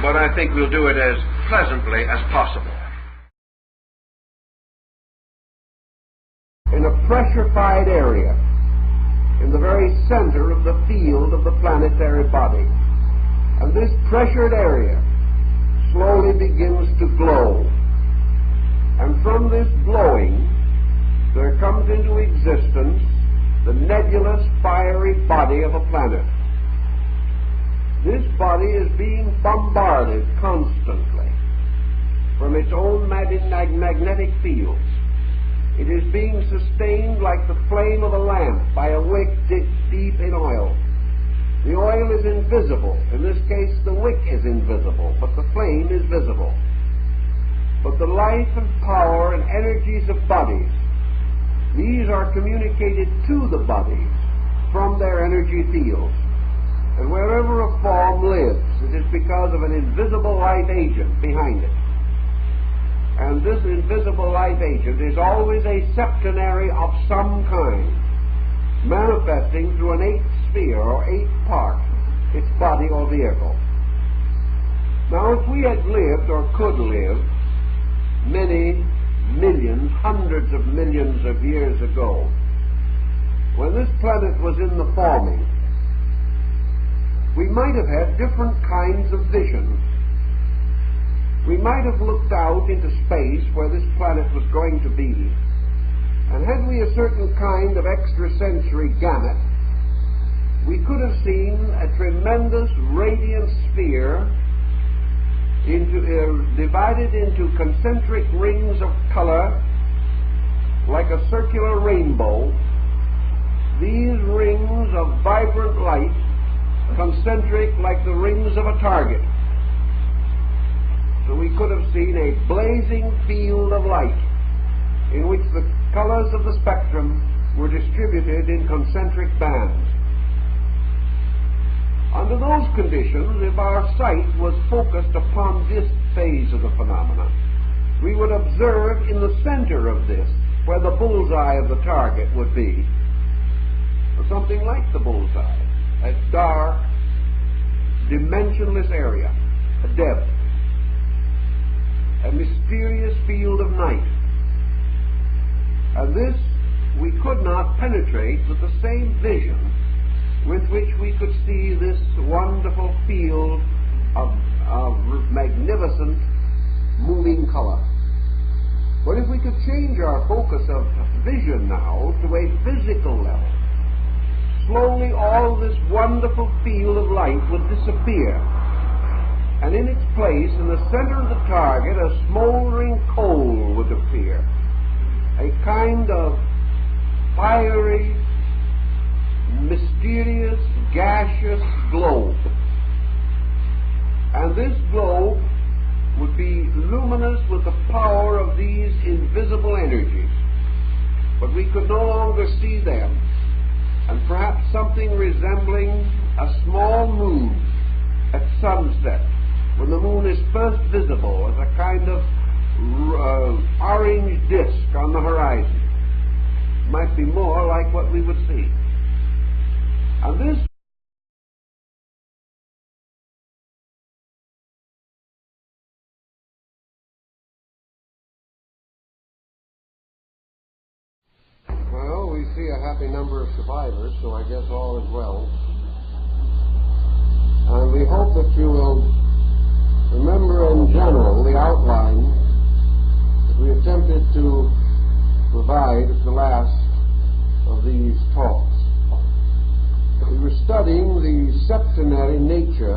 But I think we'll do it as pleasantly as possible. In a pressurified area, in the very center of the field of the planetary body, and this pressured area slowly begins to glow. And from this glowing, there comes into existence the nebulous, fiery body of a planet. This body is being bombarded constantly from its own magnetic fields. It is being sustained like the flame of a lamp by a wick deep in oil. The oil is invisible. In this case, the wick is invisible, but the flame is visible. But the life and power and energies of bodies, these are communicated to the bodies from their energy fields. And wherever a form lives, it is because of an invisible life agent behind it. And this invisible life agent is always a septenary of some kind, manifesting through an 8th sphere or 8th part, its body or vehicle. Now, if we had lived or could live many millions, hundreds of millions of years ago, when this planet was in the forming, we might have had different kinds of visions. We might have looked out into space where this planet was going to be, and had we a certain kind of extrasensory gamut, we could have seen a tremendous radiant sphere divided into concentric rings of color like a circular rainbow. These rings of vibrant light, concentric like the rings of a target. So we could have seen a blazing field of light in which the colors of the spectrum were distributed in concentric bands. Under those conditions, if our sight was focused upon this phase of the phenomena, we would observe in the center of this, where the bullseye of the target would be, something like the bullseye, a dark, dimensionless area, a depth, a mysterious field of night. And this we could not penetrate with the same vision with which we could see this wonderful field of magnificent moving color. But if we could change our focus of vision now to a physical level, slowly all this wonderful field of light would disappear, and in its place, in the center of the target, a smoldering coal would appear, a kind of fiery, mysterious, gaseous globe. And this globe would be luminous with the power of these invisible energies, but we could no longer see them, and perhaps something resembling a small moon at sunset, when the moon is first visible as a kind of orange disk on the horizon, might be more like what we would see. And this well, we see a happy number of survivors, so I guess all is well. And we hope that you will remember in general the outline that we attempted to provide at the last of these talks. We were studying the septenary nature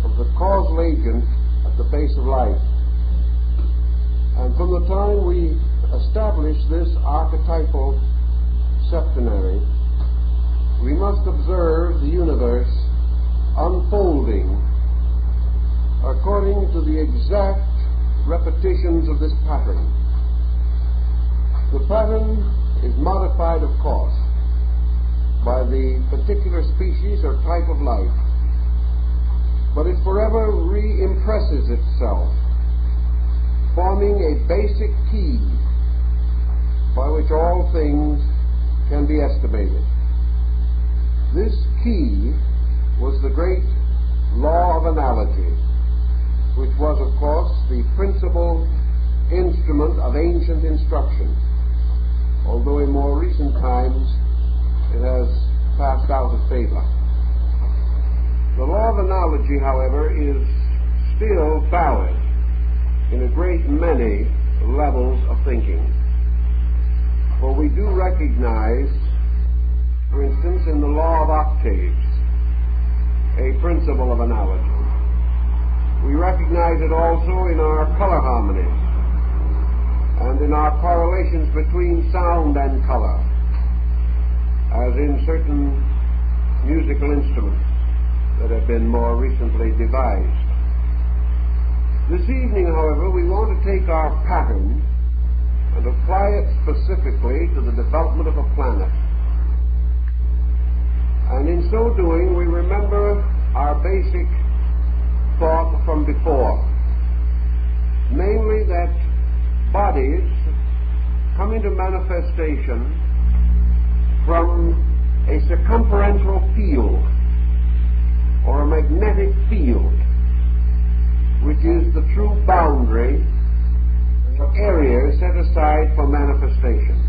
of the causal agent at the base of life. And from the time we established this archetypal septenary, we must observe the universe unfolding according to the exact repetitions of this pattern. The pattern is modified, of course, by the particular species or type of life, but it forever re-impresses itself, forming a basic key by which all things can be estimated. This key was the great law of analogy, which was, of course, the principal instrument of ancient instruction, although in more recent times it has passed out of favor. The law of analogy, however, is still valid in a great many levels of thinking. For we do recognize, for instance, in the law of octaves, a principle of analogy. We recognize it also in our color harmonies and in our correlations between sound and color, as in certain musical instruments that have been more recently devised. This evening, however, we want to take our pattern and apply it specifically to the development of a planet. And in so doing, we remember our basic thought from before, namely that bodies come into manifestation from a circumferential field or a magnetic field, which is the true boundary or area set aside for manifestation.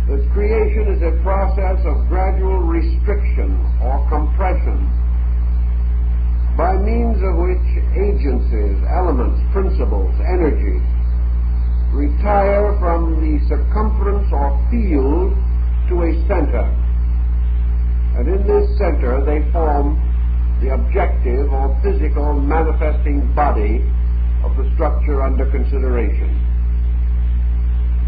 That creation is a process of gradual restriction or compression, by means of which agencies, elements, principles, energies retire from the circumference or field to a center. And in this center they form the objective or physical manifesting body of the structure under consideration.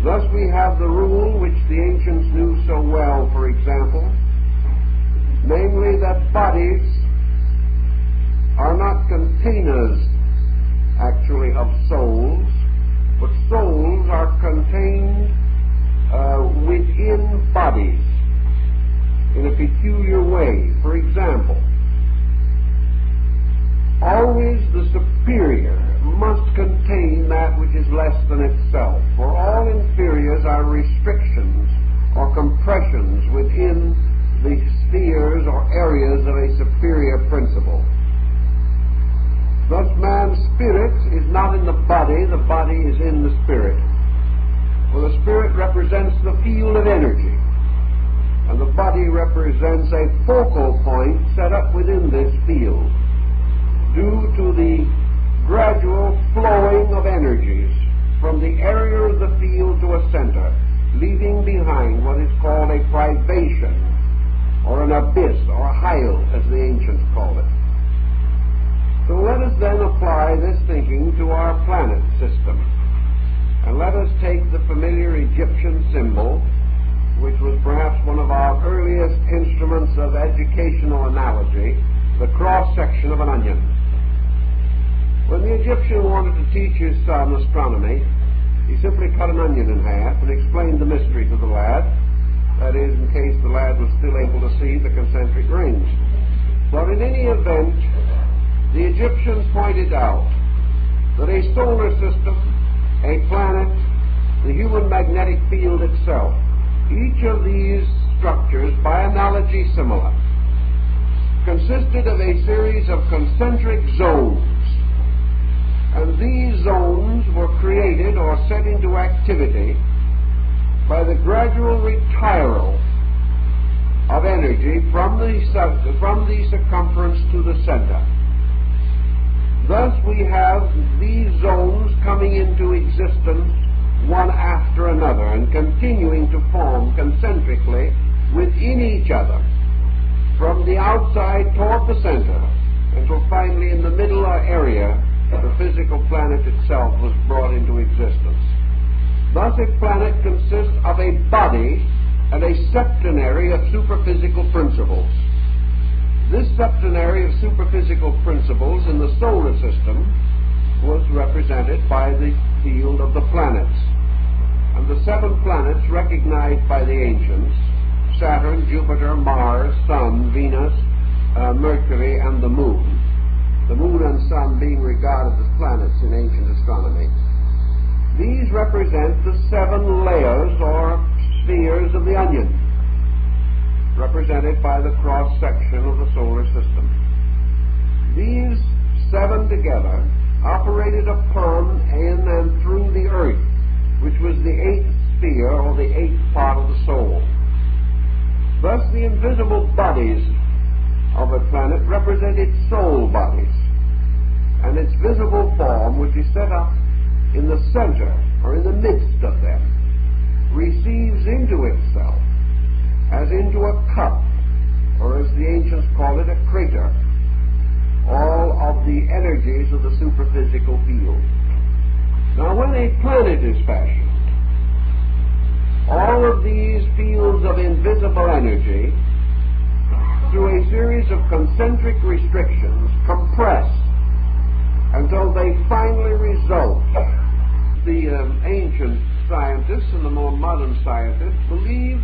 Thus we have the rule which the ancients knew so well, for example, namely that bodies are not containers actually of souls, but souls are contained within bodies in a peculiar way. For example, always the superior must contain that which is less than itself, for all inferiors are restrictions or compressions within the spheres or areas of a superior principle. Thus man's spirit is not in the body is in the spirit. For the spirit represents the field of energy, and the body represents a focal point set up within this field, due to the gradual flowing of energies from the area of the field to a center, leaving behind what is called a privation, or an abyss, or a hyle, as the ancients called it. So let us then apply this thinking to our planet system, and let us take the familiar Egyptian symbol, which was perhaps one of our earliest instruments of educational analogy, the cross-section of an onion. When the Egyptian wanted to teach his son astronomy, he simply cut an onion in half and explained the mystery to the lad. That is, in case the lad was still able to see the concentric rings. But in any event, the Egyptian pointed out that a solar system, a planet, the human magnetic field itself, each of these structures, by analogy similar, consisted of a series of concentric zones. And these zones were created or set into activity by the gradual retiral of energy from the circumference to the center. Thus we have these zones coming into existence one after another and continuing to form concentrically within each other from the outside toward the center until finally in the middle area the physical planet itself was brought into existence. Thus a planet consists of a body and a septenary of superphysical principles. This septenary of superphysical principles in the solar system was represented by the field of the planets. And the 7 planets recognized by the ancients, Saturn, Jupiter, Mars, Sun, Venus, Mercury, and the Moon. The Moon and Sun being regarded as planets in ancient astronomy. These represent the 7 layers or spheres of the onion, represented by the cross-section of the solar system. These 7 together operated upon, in, and through the earth, which was the 8th sphere or the 8th part of the soul. Thus the invisible bodies of a planet represent its soul bodies, and its visible form, which is set up in the center or in the midst of them, receives into itself, as into a cup, or as the ancients call it, a crater, all of the energies of the superphysical field. Now when a planet is fashioned, all of these fields of invisible energy, through a series of concentric restrictions, compress until they finally result. The ancient scientists and the more modern scientists believe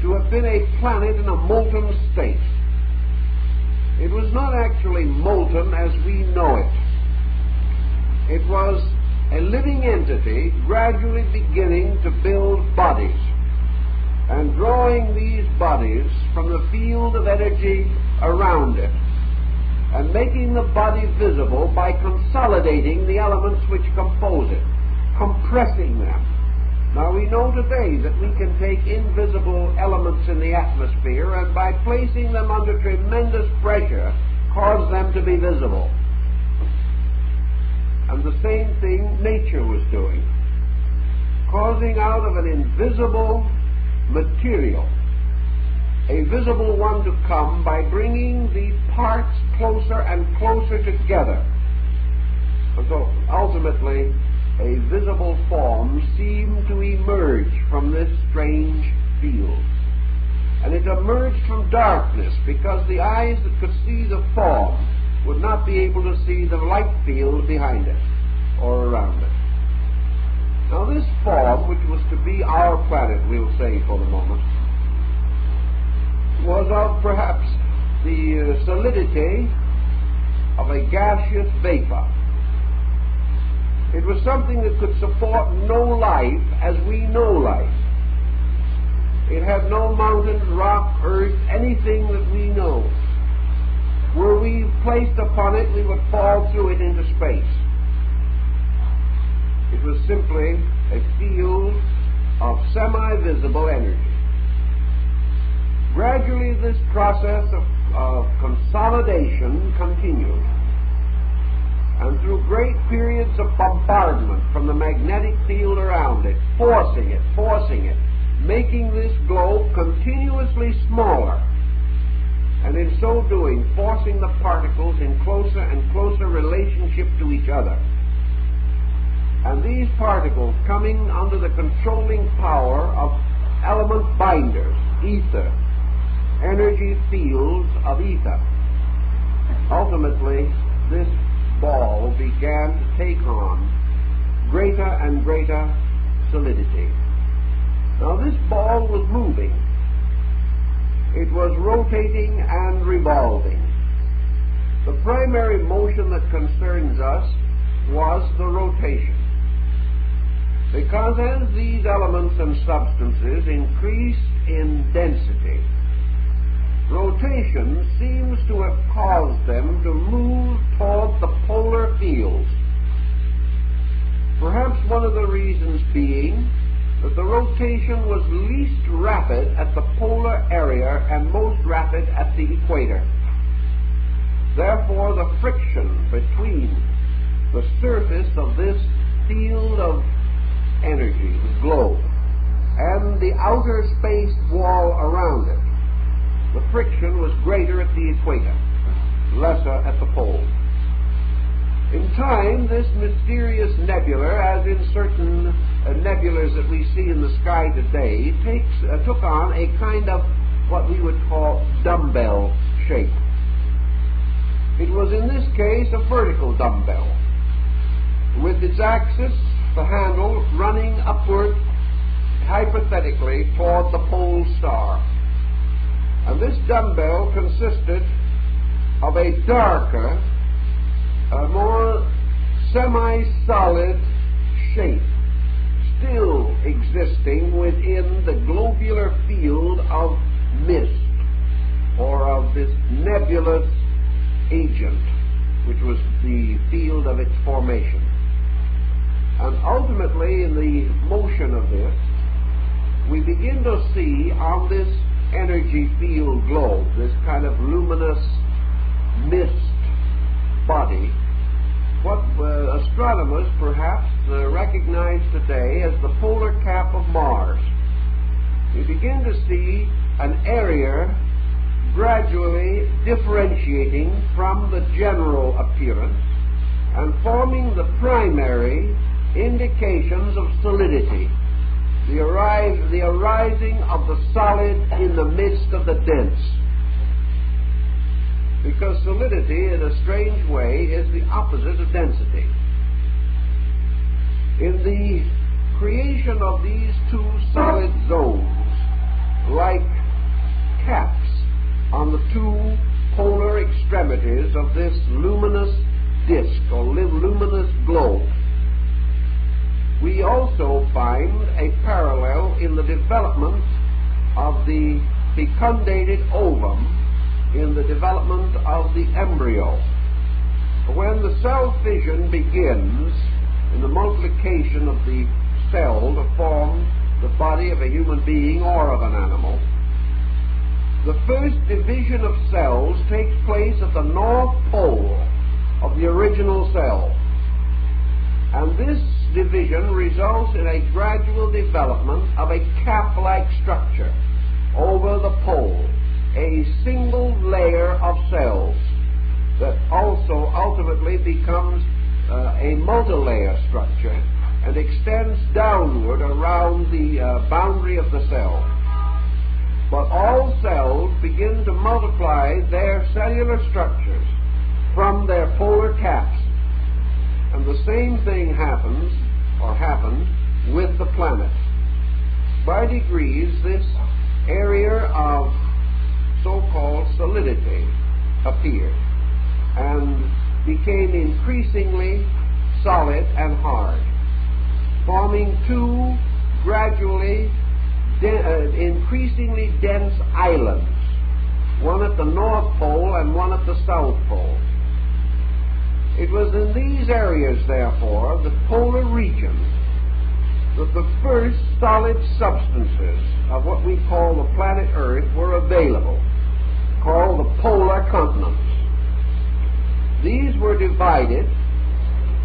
to have been a planet in a molten state. It was not actually molten as we know it. It was a living entity gradually beginning to build bodies and drawing these bodies from the field of energy around it and making the body visible by consolidating the elements which compose it, compressing them. Now we know today that we can take invisible elements in the atmosphere and by placing them under tremendous pressure cause them to be visible. And the same thing nature was doing, causing out of an invisible material a visible one to come by bringing the parts closer and closer together. And so ultimately a visible form seemed to emerge from this strange field. And it emerged from darkness because the eyes that could see the form would not be able to see the light field behind it or around it. Now this form, which was to be our planet, we'll say for the moment, was of perhaps the solidity of a gaseous vapor. It was something that could support no life as we know life. It had no mountains, rock, earth, anything that we know. Were we placed upon it, we would fall through it into space. It was simply a field of semi-visible energy. Gradually this process of consolidation continued. And through great periods of bombardment from the magnetic field around it, forcing it, making this globe continuously smaller, and in so doing, forcing the particles in closer and closer relationship to each other. And these particles coming under the controlling power of element binders, ether, energy fields of ether. Ultimately, this ball began to take on greater and greater solidity. Now this ball was moving. It was rotating and revolving. The primary motion that concerns us was the rotation. Because as these elements and substances increased in density, rotation seems to have caused them to move toward the polar fields. Perhaps one of the reasons being that the rotation was least rapid at the polar area and most rapid at the equator. Therefore, the friction between the surface of this field of energy, the globe, and the outer space wall around it, the friction was greater at the equator, lesser at the pole. In time, this mysterious nebula, as in certain nebulas that we see in the sky today, took on a kind of what we would call dumbbell shape. It was in this case a vertical dumbbell, with its axis, the handle, running upward, hypothetically, toward the pole star. And this dumbbell consisted of a darker, a more semi-solid shape, still existing within the globular field of mist, or of this nebulous agent, which was the field of its formation. And ultimately, in the motion of this, we begin to see on this energy field globe, this kind of luminous mist body, what astronomers perhaps recognize today as the polar cap of Mars. We begin to see an area gradually differentiating from the general appearance and forming the primary indications of solidity, the arising of the solid in the midst of the dense. Because solidity, in a strange way, is the opposite of density. In the creation of these two solid zones, like caps on the two polar extremities of this luminous disk or luminous globe, we also find a parallel in the development of the fecundated ovum, in the development of the embryo. When the cell fission begins in the multiplication of the cell to form the body of a human being or of an animal, the first division of cells takes place at the north pole of the original cell. And this division results in a gradual development of a cap-like structure over the pole, a single layer of cells that also ultimately becomes a multi-layer structure and extends downward around the boundary of the cell. But all cells begin to multiply their cellular structures from their polar caps. And the same thing happens, or happened, with the planet. By degrees, this area of so-called solidity appeared and became increasingly solid and hard, forming two gradually increasingly dense islands, one at the North Pole and one at the South Pole. It was in these areas, therefore, the polar region, that the first solid substances of what we call the planet Earth were available, called the polar continents. These were divided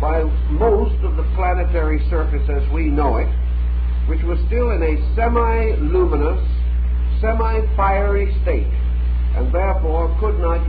by most of the planetary surface as we know it, which was still in a semi-luminous, semi-fiery state, and therefore could not